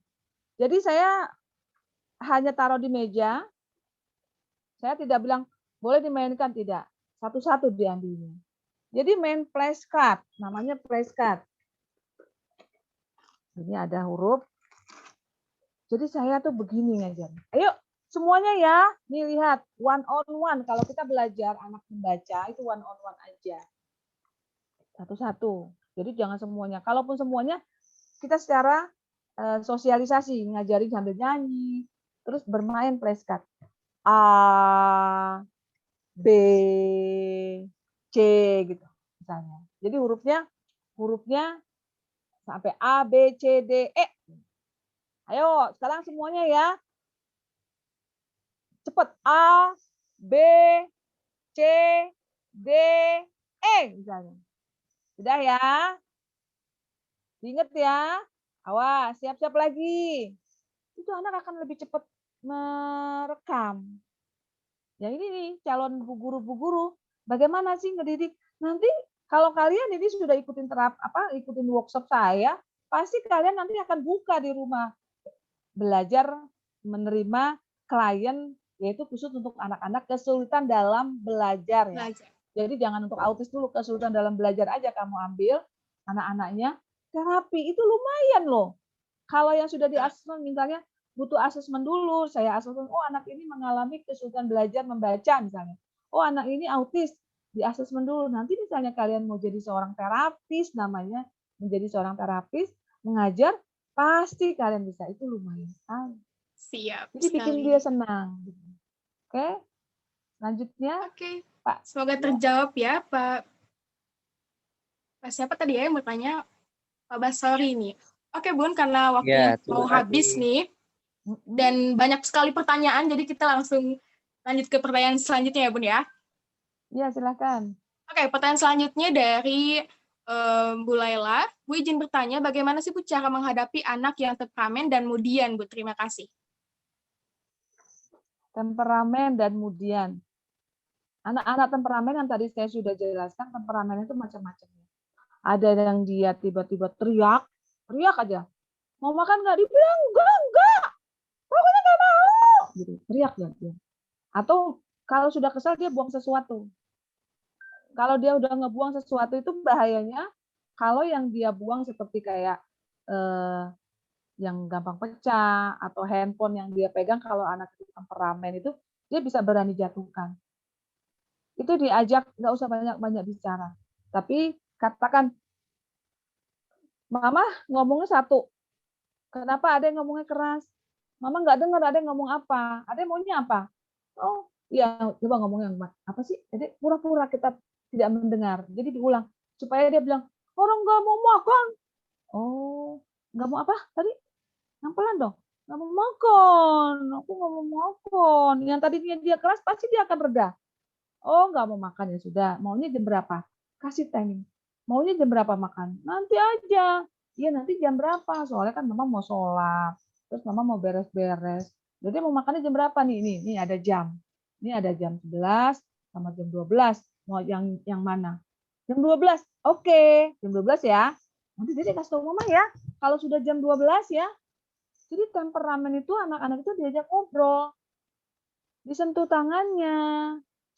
Jadi saya hanya taruh di meja, saya tidak bilang boleh dimainkan, tidak. Satu-satu diambilnya. Jadi main flashcard, namanya flashcard. Ini ada huruf. Jadi saya tuh begini ngajar. Ayo semuanya ya, nih lihat one on one. Kalau kita belajar anak membaca itu one on one aja. Satu-satu. Jadi jangan semuanya. Kalaupun semuanya kita secara sosialisasi, ngajari sambil nyanyi, terus bermain flashcard. A, B, C gitu misalnya. Jadi hurufnya sampai A, B, C, D, E. Ayo, sekarang semuanya ya. Cepat. A, B, C, D, E misalnya. Sudah ya? Diingat ya. Awas, siap-siap lagi. Itu anak akan lebih cepat merekam. Ya ini nih calon bu guru. Bagaimana sih ngedidik? Nanti kalau kalian ini sudah ikutin workshop saya, pasti kalian nanti akan buka di rumah belajar menerima klien, yaitu khusus untuk anak-anak kesulitan dalam belajar ya. Jadi jangan untuk autis dulu, kesulitan dalam belajar aja kamu ambil anak-anaknya. Terapi itu lumayan loh. Kalau yang sudah di asesmen misalnya butuh asesmen dulu, saya asesmen, oh anak ini mengalami kesulitan belajar membaca misalnya. Oh anak ini autis, di asesmen dulu. Nanti misalnya kalian mau jadi seorang terapis namanya, menjadi seorang terapis, mengajar, pasti kalian bisa. Itu lumayan sekali. Siap. Jadi bikin dia senang. Oke, selanjutnya. Oke, Pak. Semoga terjawab ya Pak. Siapa tadi ya yang bertanya? Pak Basori nih. Oke Bun, karena waktunya mau habis nih, dan banyak sekali pertanyaan, jadi kita langsung lanjut ke pertanyaan selanjutnya ya Bun ya. Iya, silakan. Oke, pertanyaan selanjutnya dari Bu Laila. Bu izin bertanya, bagaimana sih Bu cara menghadapi anak yang temperamen dan mudian, Bu? Terima kasih. Temperamen dan mudian. Anak-anak temperamen yang tadi saya sudah jelaskan, temperamen itu macam-macam. Ada yang dia tiba-tiba teriak aja. Mau makan nggak? Dibilang enggak. Pokoknya nggak mau. Gitu, teriak dia. Atau kalau sudah kesal dia buang sesuatu. Kalau dia udah ngebuang sesuatu itu bahayanya. Kalau yang dia buang seperti kayak yang gampang pecah atau handphone yang dia pegang, kalau anak itu temperamen itu dia bisa berani jatuhkan. Itu diajak, nggak usah banyak-banyak bicara. Tapi katakan, Mama ngomongnya satu. Kenapa ada yang ngomongnya keras? Mama nggak dengar ada yang ngomong apa. Ada yang maunya apa? Oh, iya, coba ngomong yang apa sih? Jadi pura-pura kita tidak mendengar. Jadi diulang supaya dia bilang, orang nggak mau makan. Oh, nggak mau apa tadi? Yang pelan dong. Nggak mau makan. Aku nggak mau makan. Yang tadinya dia keras pasti dia akan reda. Oh, nggak mau makan ya sudah. Maunya jam berapa? Kasih timing. Maunya jam berapa makan? Nanti aja. Iya, nanti jam berapa? Soalnya kan mama mau sholat. Terus mama mau beres-beres. Jadi mau makannya jam berapa nih? Ini ada jam. Ini ada jam 11 sama jam 12. Mau yang mana? Jam 12. Oke, jam 12 ya. Nanti dia kasih tahu mama ya. Kalau sudah jam 12 ya. Jadi temperamen itu anak-anak itu diajak ngobrol. Disentuh tangannya.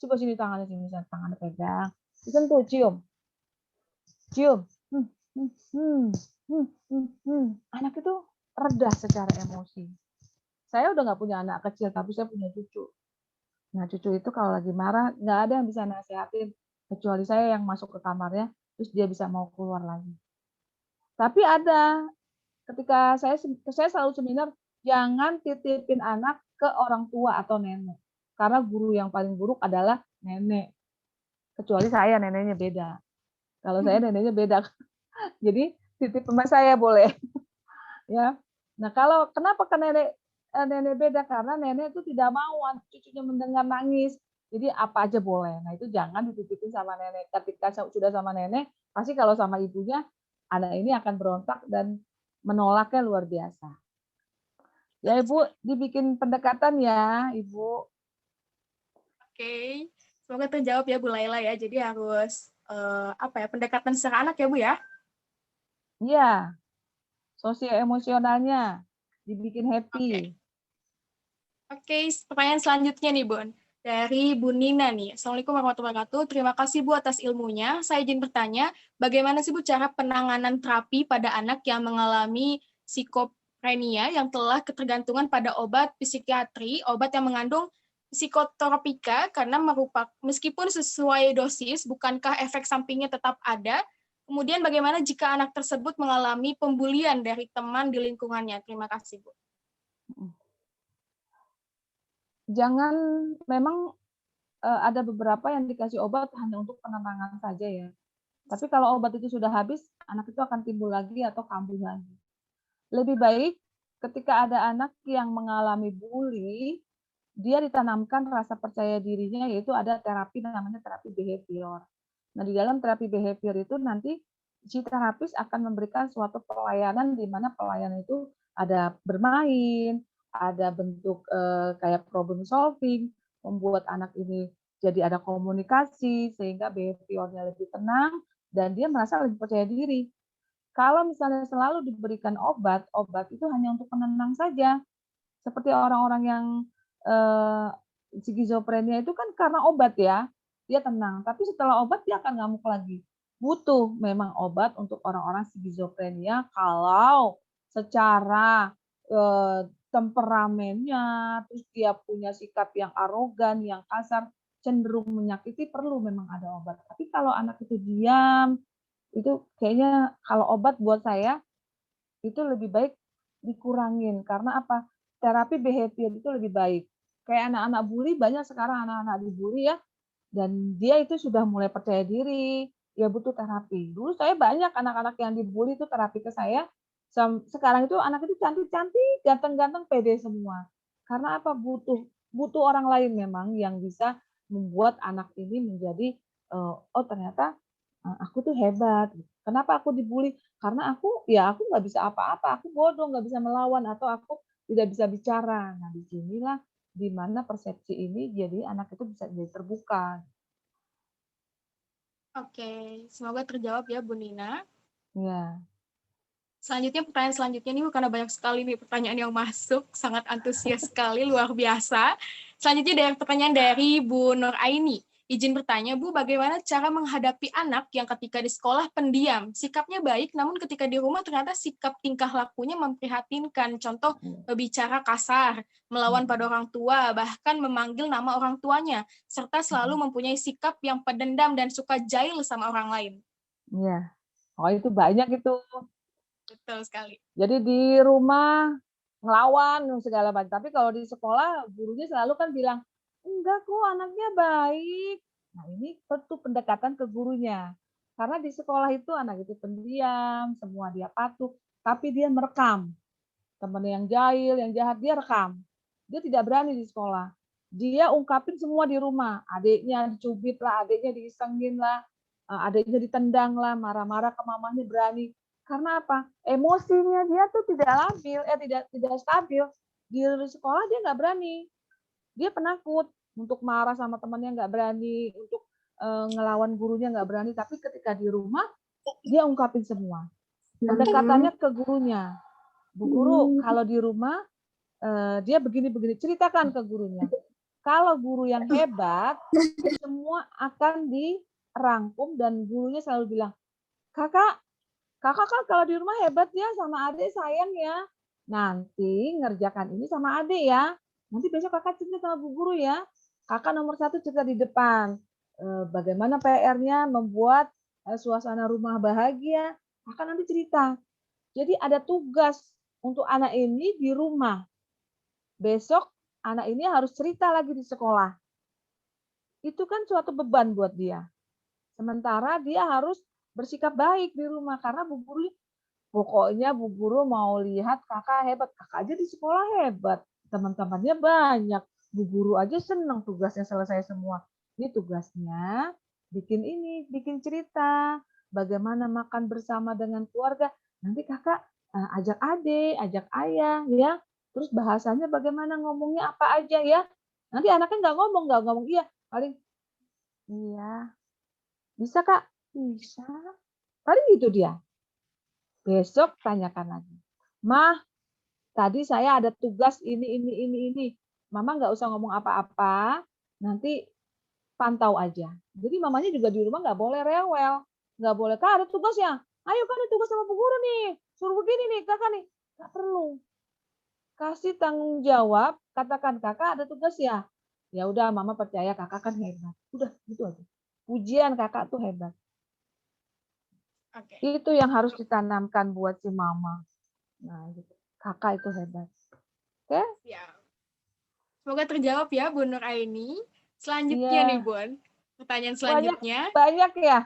Coba sini tangannya, sini tangannya pegang. Disentuh, cium. Cium. Anak itu reda secara emosi. Saya udah nggak punya anak kecil, tapi saya punya cucu. Nah, cucu itu kalau lagi marah, nggak ada yang bisa nasihatin, kecuali saya yang masuk ke kamarnya, terus dia bisa mau keluar lagi. Tapi ada, ketika saya selalu seminar, jangan titipin anak ke orang tua atau nenek. Karena guru yang paling buruk adalah nenek. Kecuali saya, neneknya beda. Kalau saya neneknya beda. Jadi titip sama saya boleh. Ya. Nah, kenapa ke nenek beda? Karena nenek itu tidak mau anak cucunya mendengar nangis. Jadi apa aja boleh. Nah, itu jangan dititipin sama nenek. Ketika sudah sama nenek, pasti kalau sama ibunya, anak ini akan berontak dan menolaknya luar biasa. Ya, Ibu, dibikin pendekatan ya, Ibu. Oke, semoga terjawab ya Bu Laila ya. Jadi harus pendekatan secara anak ya Bu ya. Iya, sosial emosionalnya dibikin happy. Oke, pertanyaan selanjutnya nih Bun. Dari Bu Nina nih. Assalamualaikum warahmatullahi wabarakatuh. Terima kasih Bu atas ilmunya. Saya izin bertanya, bagaimana sih Bu cara penanganan terapi pada anak yang mengalami psikoprenea yang telah ketergantungan pada obat psikiatri, obat yang mengandung psikotropika karena meskipun sesuai dosis, bukankah efek sampingnya tetap ada? Kemudian bagaimana jika anak tersebut mengalami pembulian dari teman di lingkungannya? Terima kasih Bu. Jangan, memang ada beberapa yang dikasih obat hanya untuk penenangan saja ya. Tapi kalau obat itu sudah habis, anak itu akan timbul lagi atau kambuh lagi. Lebih baik ketika ada anak yang mengalami bully, dia ditanamkan rasa percaya dirinya, yaitu ada terapi namanya terapi behavior. Nah, di dalam terapi behavior itu nanti si terapis akan memberikan suatu pelayanan di mana pelayanan itu ada bermain, ada bentuk kayak problem solving, membuat anak ini jadi ada komunikasi sehingga behaviornya lebih tenang dan dia merasa lebih percaya diri. Kalau misalnya selalu diberikan obat, obat itu hanya untuk penenang saja. Seperti orang-orang yang skizofrenia itu kan karena obat ya, dia tenang. Tapi setelah obat dia akan ngamuk lagi. Butuh memang obat untuk orang-orang skizofrenia kalau secara temperamennya, terus dia punya sikap yang arogan, yang kasar, cenderung menyakiti, perlu memang ada obat. Tapi kalau anak itu diam, itu kayaknya kalau obat buat saya, itu lebih baik dikurangin. Karena apa? Terapi behavior itu lebih baik. Kayak anak-anak bully, banyak sekarang anak-anak dibully ya, dan dia itu sudah mulai percaya diri, ya butuh terapi. Dulu saya banyak anak-anak yang dibully itu terapi ke saya, sekarang itu anak itu cantik-cantik, ganteng-ganteng, pede semua. Karena apa? Butuh orang lain memang yang bisa membuat anak ini menjadi, oh ternyata aku tuh hebat. Kenapa aku dibully? Karena aku nggak bisa apa-apa, aku bodoh, nggak bisa melawan, atau aku tidak bisa bicara. Nah, disinilah di mana persepsi ini jadi anak itu bisa jadi terbuka. Oke, semoga terjawab ya Bu Nina. Ya. Selanjutnya, pertanyaan selanjutnya nih, karena banyak sekali nih pertanyaan yang masuk, sangat antusias sekali, luar biasa. Selanjutnya dari pertanyaan dari Bu Nur Aini. Izin bertanya, Bu, bagaimana cara menghadapi anak yang ketika di sekolah pendiam, sikapnya baik, namun ketika di rumah ternyata sikap tingkah lakunya memprihatinkan. Contoh, bicara kasar, melawan pada orang tua, bahkan memanggil nama orang tuanya, serta selalu mempunyai sikap yang pendendam dan suka jahil sama orang lain. Iya. Oh, itu banyak itu. Betul sekali. Jadi di rumah ngelawan segala macam. Tapi kalau di sekolah gurunya selalu kan bilang, enggak kok anaknya baik. Nah ini tentu pendekatan ke gurunya. Karena di sekolah itu anak itu pendiam, semua dia patuh. Tapi dia merekam. Teman yang jahil, yang jahat, dia rekam. Dia tidak berani di sekolah. Dia ungkapin semua di rumah. Adiknya dicubit lah, adiknya diisengin lah, adiknya ditendang lah, marah-marah ke mamanya berani. Karena apa? Emosinya dia tuh tidak labil, tidak stabil. Di sekolah dia nggak berani. Dia penakut untuk marah sama temannya nggak berani, untuk ngelawan gurunya nggak berani. Tapi ketika di rumah dia ungkapin semua. Pendekatannya ke gurunya. Bu guru, kalau di rumah dia begini-begini, ceritakan ke gurunya. Kalau guru yang hebat, semua akan dirangkum dan gurunya selalu bilang, kakak kan kalau di rumah hebat ya, sama adik sayang ya. Nanti ngerjakan ini sama adik ya. Nanti besok kakak cerita sama bu guru ya. Kakak nomor 1 cerita di depan. Bagaimana PR-nya membuat suasana rumah bahagia. Kakak nanti cerita. Jadi ada tugas untuk anak ini di rumah. Besok anak ini harus cerita lagi di sekolah. Itu kan suatu beban buat dia. Sementara dia harus bersikap baik di rumah karena bu guru, pokoknya bu guru mau lihat kakak hebat. Kakak aja di sekolah hebat, teman-temannya banyak. Bu guru aja senang tugasnya selesai semua. Ini tugasnya bikin cerita, bagaimana makan bersama dengan keluarga. Nanti kakak ajak adik, ajak ayah ya. Terus bahasanya bagaimana, ngomongnya apa aja ya. Nanti anaknya nggak ngomong iya, paling iya. Bisa kak? Bisa. Paling gitu dia. Besok tanyakan lagi. Mah, tadi saya ada tugas ini. Mama nggak usah ngomong apa-apa. Nanti pantau aja. Jadi mamanya juga di rumah nggak boleh rewel. Nggak boleh, kak ada tugas ya? Ayo kak ada tugas sama bu guru nih. Suruh begini nih kakak nih. Nggak perlu. Kasih tanggung jawab. Katakan kakak ada tugas ya? Ya udah mama percaya kakak kan hebat. Udah gitu aja. Pujian kakak tuh hebat. Oke. Itu yang harus ditanamkan buat si mama. Nah, gitu. Kakak itu hebat. Oke? Ya. Semoga terjawab ya, Bu Nur Aini. Selanjutnya nih, Iya. Bun. Pertanyaan selanjutnya. Banyak ya.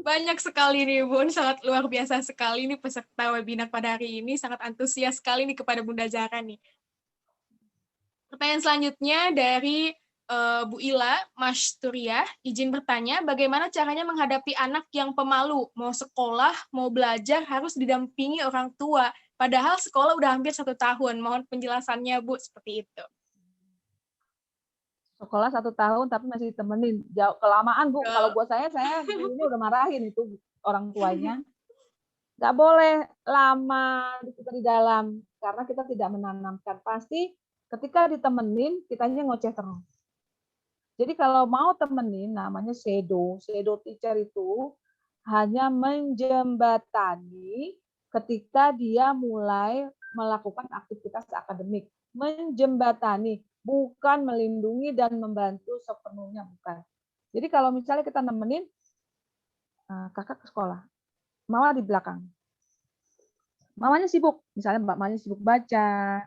Banyak sekali nih, Bun. Sangat luar biasa sekali nih peserta webinar pada hari ini. Sangat antusias sekali nih kepada Bunda Zahra nih. Pertanyaan selanjutnya dari Bu Ila, Mas Turiah, izin bertanya, bagaimana caranya menghadapi anak yang pemalu, mau sekolah, mau belajar, harus didampingi orang tua, padahal sekolah udah hampir 1 tahun. Mohon penjelasannya, Bu, seperti itu. Sekolah 1 tahun tapi masih ditemenin. Jauh kelamaan, Bu. Kalau buat saya gurunya udah marahin itu orang tuanya. Nggak boleh lama di dalam, karena kita tidak menanamkan. Pasti ketika ditemenin, kitanya ngoceh terus. Jadi kalau mau temenin, namanya shadow teacher itu hanya menjembatani ketika dia mulai melakukan aktivitas akademik. Menjembatani, bukan melindungi dan membantu sepenuhnya, bukan. Jadi kalau misalnya kita nemenin kakak ke sekolah, mama di belakang. Mamanya sibuk, misalnya mamanya sibuk baca,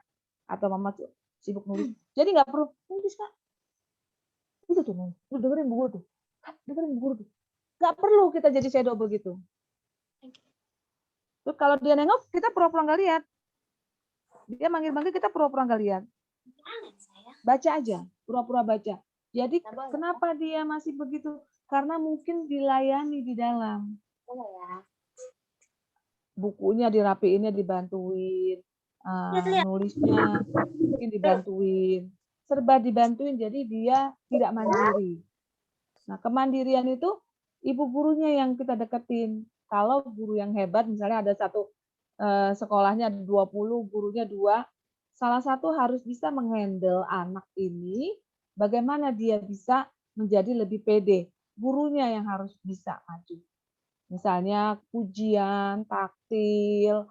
atau mama sibuk nulis. Jadi nggak perlu, nulis kak. Itu tuh, lu dengerin bu guru tuh. Dengerin bu guru tuh. Nggak perlu kita jadi shadow begitu. Terus kalau dia nengok, kita pura-pura nggak lihat. Dia manggil-manggil, kita pura-pura nggak lihat. Baca aja, pura-pura baca. Jadi kenapa dia masih begitu? Karena mungkin dilayani di dalam. Bukunya dirapiinnya dibantuin, nulisnya mungkin dibantuin. Serba dibantuin, jadi dia tidak mandiri. Nah, kemandirian itu ibu gurunya yang kita deketin. Kalau guru yang hebat, misalnya ada satu sekolahnya 20, gurunya 2, salah satu harus bisa menghandle anak ini, bagaimana dia bisa menjadi lebih pede. Gurunya yang harus bisa maju. Misalnya pujian, taktil,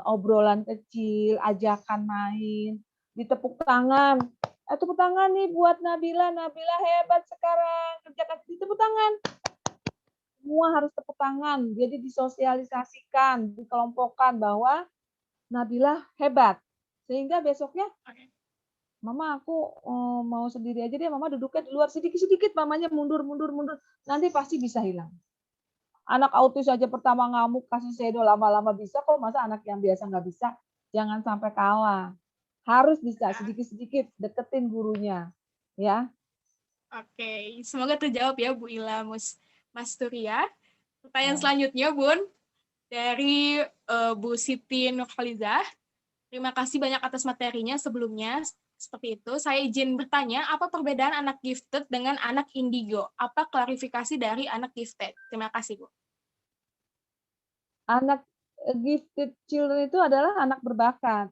obrolan kecil, ajakan main, ditepuk tangan. Tepuk tangan nih buat Nabila, Nabila hebat sekarang, kerjakan ditepuk tangan. Semua harus tepuk tangan, jadi disosialisasikan, dikelompokkan bahwa Nabila hebat. Sehingga besoknya, Mama aku mau sendiri aja deh, Mama duduknya di luar sedikit-sedikit, mamanya mundur. Nanti pasti bisa hilang. Anak autis aja pertama ngamuk, kasih sedo, lama-lama bisa kok, masa anak yang biasa nggak bisa? Jangan sampai kalah. Harus bisa, sedikit-sedikit deketin gurunya. Ya. Oke, semoga terjawab ya Bu Ila Mas Turia. Pertanyaan selanjutnya, Bun, dari Bu Siti Nurhalizah. Terima kasih banyak atas materinya sebelumnya. Seperti itu, saya izin bertanya, apa perbedaan anak gifted dengan anak indigo? Apa klarifikasi dari anak gifted? Terima kasih, Bu. Anak gifted children itu adalah anak berbakat.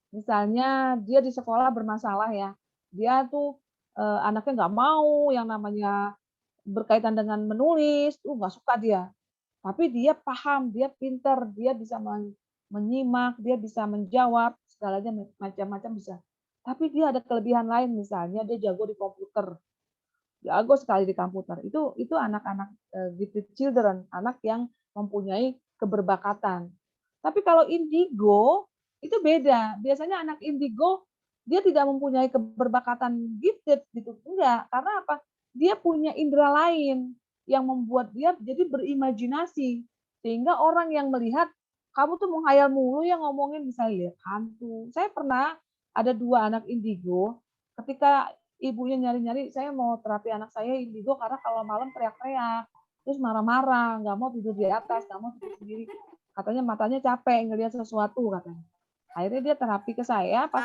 Misalnya dia di sekolah bermasalah ya, dia tuh anaknya nggak mau yang namanya berkaitan dengan menulis, nggak suka dia. Tapi dia paham, dia pinter, dia bisa menyimak, dia bisa menjawab, segalanya macam-macam bisa. Tapi dia ada kelebihan lain, misalnya dia jago di komputer, jago sekali di komputer. Itu anak-anak gifted children, anak yang mempunyai keberbakatan. Tapi kalau indigo itu beda. Biasanya anak indigo dia tidak mempunyai keberbakatan gifted gitu. Enggak, karena apa? Dia punya indera lain yang membuat dia jadi berimajinasi. Sehingga orang yang melihat kamu tuh menghayal mulu yang ngomongin misalnya lihat hantu. Saya pernah ada 2 anak indigo, ketika ibunya nyari-nyari, saya mau terapi anak saya indigo karena kalau malam teriak-teriak, terus marah-marah, nggak mau tidur di atas, nggak mau tidur sendiri. Katanya matanya capek ngelihat sesuatu katanya. Akhirnya dia terapi ke saya, pas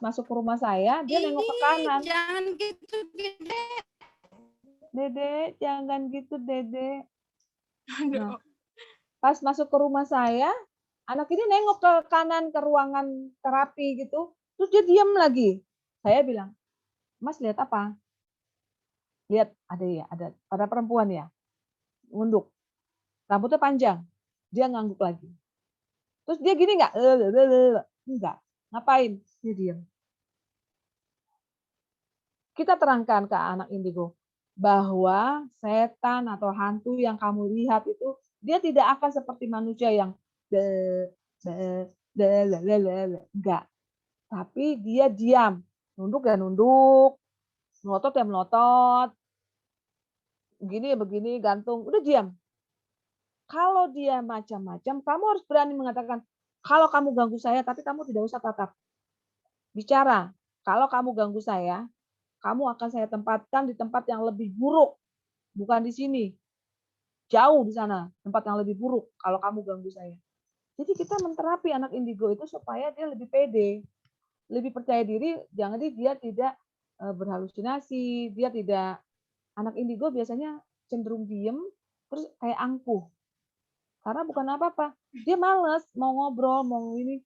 masuk ke rumah saya, dia nengok ke kanan. Jangan gitu, Dede, jangan gitu, Dede. Nah, pas masuk ke rumah saya, anak ini nengok ke kanan ke ruangan terapi gitu, terus dia diam lagi. Saya bilang, Mas lihat apa? Lihat ada perempuan ya, nunduk, rambutnya panjang, dia ngangguk lagi. Terus dia gini nggak? Enggak. Ngapain? Dia diam. Kita terangkan ke anak indigo bahwa setan atau hantu yang kamu lihat itu dia tidak akan seperti manusia yang enggak. Tapi dia diam, nunduk ya nunduk, melotot ya melotot, begini ya begini, gantung, udah diam. Kalau dia macam-macam, kamu harus berani mengatakan, kalau kamu ganggu saya, tapi kamu tidak usah tatap. Bicara, kalau kamu ganggu saya, kamu akan saya tempatkan di tempat yang lebih buruk, bukan di sini. Jauh di sana, tempat yang lebih buruk kalau kamu ganggu saya. Jadi kita menterapi anak indigo itu supaya dia lebih pede, lebih percaya diri, jangan dia tidak berhalusinasi, dia tidak, anak indigo biasanya cenderung diem, terus kayak angkuh. Karena bukan apa-apa, dia males mau ngobrol, mau ini.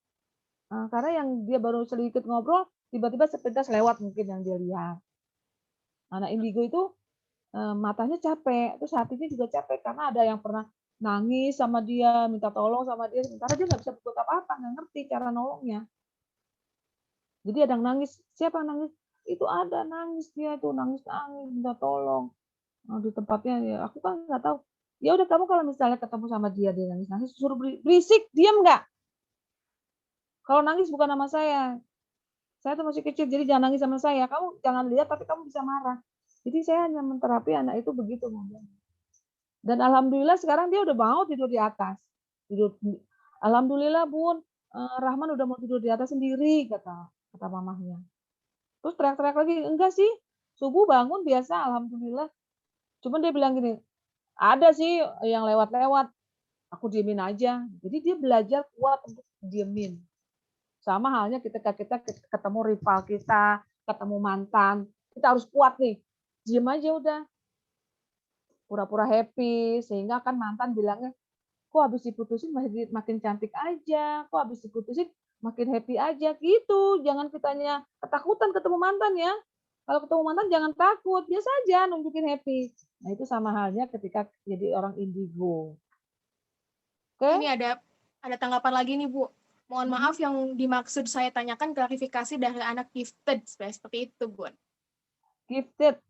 Karena yang dia baru sedikit ngobrol, tiba-tiba sepintas lewat mungkin yang dia lihat. Anak indigo itu matanya capek, terus hatinya juga capek karena ada yang pernah nangis sama dia, minta tolong sama dia, sementara dia nggak bisa berbuat apa-apa, nggak ngerti cara nolongnya. Jadi ada yang nangis, siapa yang nangis? Itu ada nangis dia tuh, nangis-nangis minta tolong. Di tempatnya ya, aku kan nggak tahu. Ya udah kamu kalau misalnya ketemu sama dia nangis-nangis, suruh berisik, diam nggak? Kalau nangis bukan nama saya. Saya tuh masih kecil, jadi jangan nangis sama saya. Kamu jangan lihat, tapi kamu bisa marah. Jadi saya hanya menterapi anak itu begitu. Dan alhamdulillah sekarang dia udah mau tidur di atas. Alhamdulillah Bun, Rahman udah mau tidur di atas sendiri, kata mamahnya. Terus teriak-teriak lagi, enggak sih, subuh bangun biasa, alhamdulillah. Cuman dia bilang gini, ada sih yang lewat-lewat, aku diemin aja. Jadi dia belajar kuat untuk diemin. Sama halnya ketika kita ketemu rival kita, ketemu mantan, kita harus kuat nih. Diem aja udah. Pura-pura happy, sehingga kan mantan bilangnya, kok habis diputusin makin cantik aja, kok habis diputusin makin happy aja gitu. Jangan kitanya ketakutan ketemu mantan ya. Kalau ketemu mantan jangan takut, biasa aja nunjukin happy. Nah, itu sama halnya ketika jadi orang indigo. Oke? Ini ada tanggapan lagi nih, Bu. Mohon maaf yang dimaksud saya tanyakan klarifikasi dari anak gifted, seperti itu, Bu. Gifted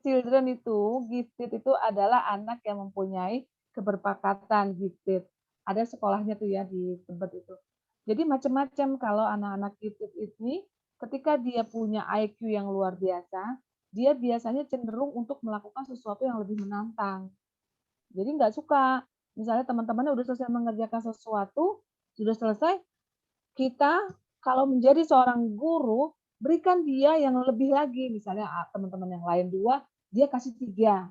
children gifted itu adalah anak yang mempunyai keberpakatan gifted. Ada sekolahnya tuh ya di tempat itu. Jadi macam-macam kalau anak-anak gifted ini ketika dia punya IQ yang luar biasa, dia biasanya cenderung untuk melakukan sesuatu yang lebih menantang. Jadi nggak suka. Misalnya teman-temannya udah selesai mengerjakan sesuatu, sudah selesai, kita kalau menjadi seorang guru, berikan dia yang lebih lagi. Misalnya teman-teman yang lain 2, dia kasih 3.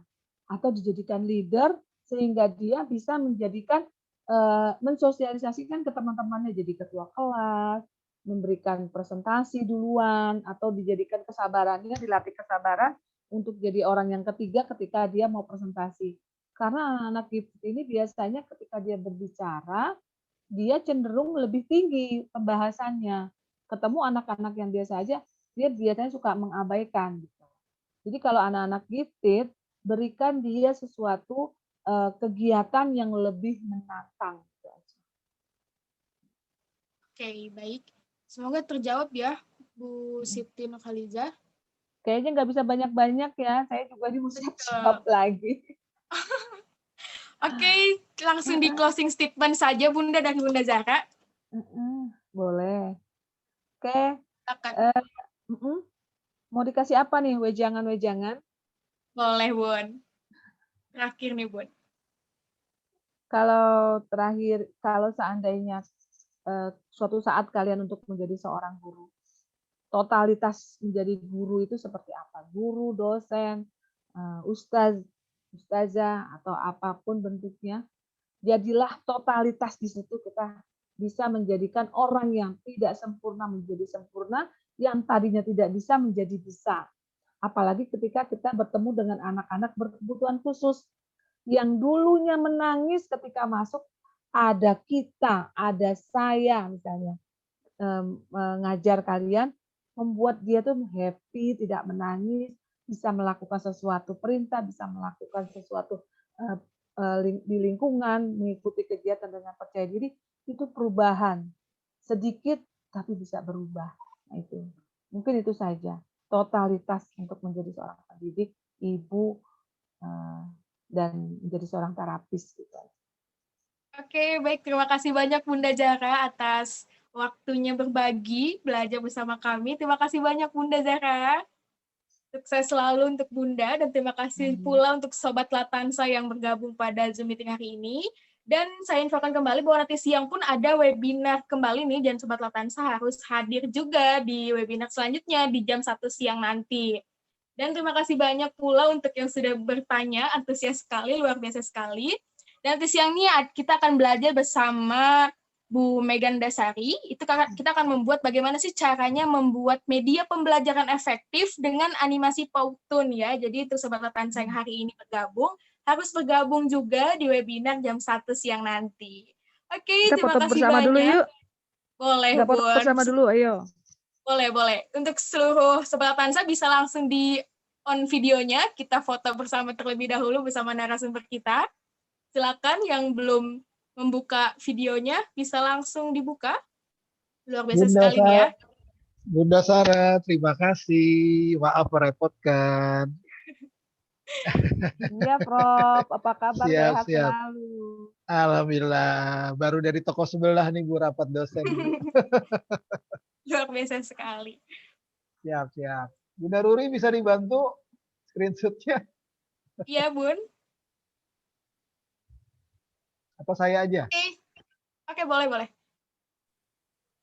Atau dijadikan leader sehingga dia bisa menjadikan mensosialisasikan ke teman-temannya jadi ketua kelas, memberikan presentasi duluan, atau dijadikan kesabarannya, dilatih kesabaran untuk jadi orang yang ketiga ketika dia mau presentasi. Karena anak gifted ini biasanya ketika dia berbicara, dia cenderung lebih tinggi pembahasannya. Ketemu anak-anak yang biasa aja, dia biasanya suka mengabaikan. Gitu. Jadi kalau anak-anak gifted, berikan dia sesuatu kegiatan yang lebih menantang. Oke, baik. Semoga terjawab ya, Bu Siti Nurhaliza. Kayaknya nggak bisa banyak-banyak ya, saya juga mesti jawab lagi. Oke, langsung di closing statement saja Bunda dan Bunda Zahra. Boleh. Oke. Silakan. Mau dikasih apa nih, wejangan-wejangan? Boleh, Bun. Terakhir nih, Bun. Kalau seandainya suatu saat kalian untuk menjadi seorang guru, totalitas menjadi guru itu seperti apa? Guru, dosen, ustazah, atau apapun bentuknya, jadilah totalitas di situ. Kita bisa menjadikan orang yang tidak sempurna menjadi sempurna, yang tadinya tidak bisa menjadi bisa. Apalagi ketika kita bertemu dengan anak-anak berkebutuhan khusus, yang dulunya menangis ketika masuk, ada kita, ada saya misalnya, mengajar kalian, membuat dia tuh happy, tidak menangis, bisa melakukan sesuatu perintah, bisa melakukan sesuatu di lingkungan, mengikuti kegiatan dengan percaya diri, itu perubahan. Sedikit tapi bisa berubah. Nah, itu. Mungkin itu saja. Totalitas untuk menjadi seorang pendidik, ibu, dan menjadi seorang terapis. Gitu. Oke, baik. Terima kasih banyak Bunda Zahra atas waktunya berbagi, belajar bersama kami. Terima kasih banyak Bunda Zahra. Sukses selalu untuk Bunda, dan terima kasih pula untuk Sobat Latansa yang bergabung pada Zoom meeting hari ini. Dan saya infokan kembali bahwa nanti siang pun ada webinar kembali nih, dan Sobat Latansa harus hadir juga di webinar selanjutnya di jam 1 siang nanti. Dan terima kasih banyak pula untuk yang sudah bertanya, antusias sekali, luar biasa sekali. Dan nanti siang ini kita akan belajar bersama Bu Megan Dasari, itu kita akan membuat bagaimana sih caranya membuat media pembelajaran efektif dengan animasi Powtoon ya. Jadi itu Sobat Latansa yang hari ini bergabung, harus bergabung juga di webinar jam 1 siang nanti. Oke, terima kasih bersama banyak. Dulu yuk. Boleh, kita foto bersama dulu, ayo. Boleh. Untuk seluruh Sobat Latansa bisa langsung di on videonya, kita foto bersama terlebih dahulu bersama narasumber kita. Silakan yang belum membuka videonya bisa langsung dibuka. Luar biasa sekali nih ya. Bunda Sarah, terima kasih. Maaf merepotkan. Iya, Prof. Apa kabar? Sehat Siap. selalu. Alhamdulillah. Baru dari toko sebelah nih Bu rapat dosen. Luar biasa sekali. Siap. Bunda Ruri bisa dibantu screenshot-nya? Iya, Bun. Atau saya aja? Oke, boleh.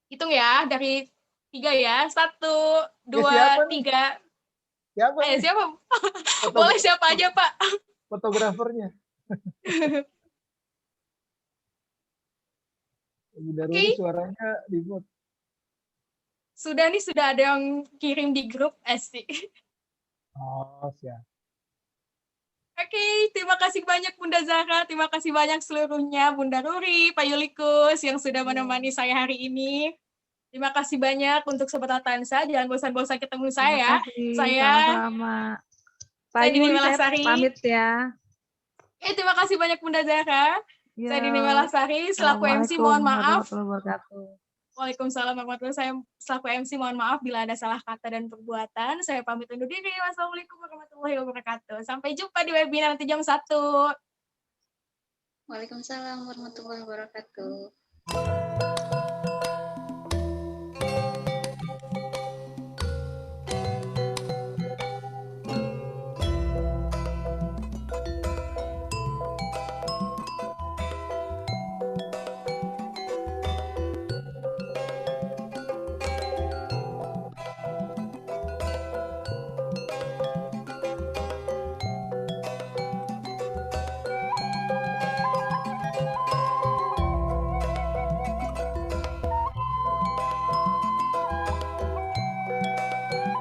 Hitung ya, dari 3 ya. 1, 2, 3. Siapa? Ayo, siapa? Boleh siapa aja, Pak. Fotografernya. Bunda Ruri suaranya di-mute. Sudah ada yang kirim di grup asik. Oh, siap. Oke, terima Terima kasih banyak Bunda Zahra, terima kasih banyak seluruhnya Bunda Ruri, Pak Yulikus yang sudah menemani saya hari ini. Terima kasih banyak untuk Sobat Atansa, jangan bosan-bosan ketemu Terima saya. kasih, Saya sama-sama. Pak saya Dini Yuli, saya Melasari. pamit ya. Terima kasih banyak Bunda Zahra. Ya. Saya Dini Melasari, selaku MC mohon maaf. Warahmatullahi wabarakatuh. Waalaikumsalam warahmatullahi wabarakatuh. Saya selaku MC mohon maaf bila ada salah kata dan perbuatan. Saya pamit undur diri. Wassalamualaikum warahmatullahi wabarakatuh. Sampai jumpa di webinar nanti jam 1. Waalaikumsalam warahmatullahi wabarakatuh.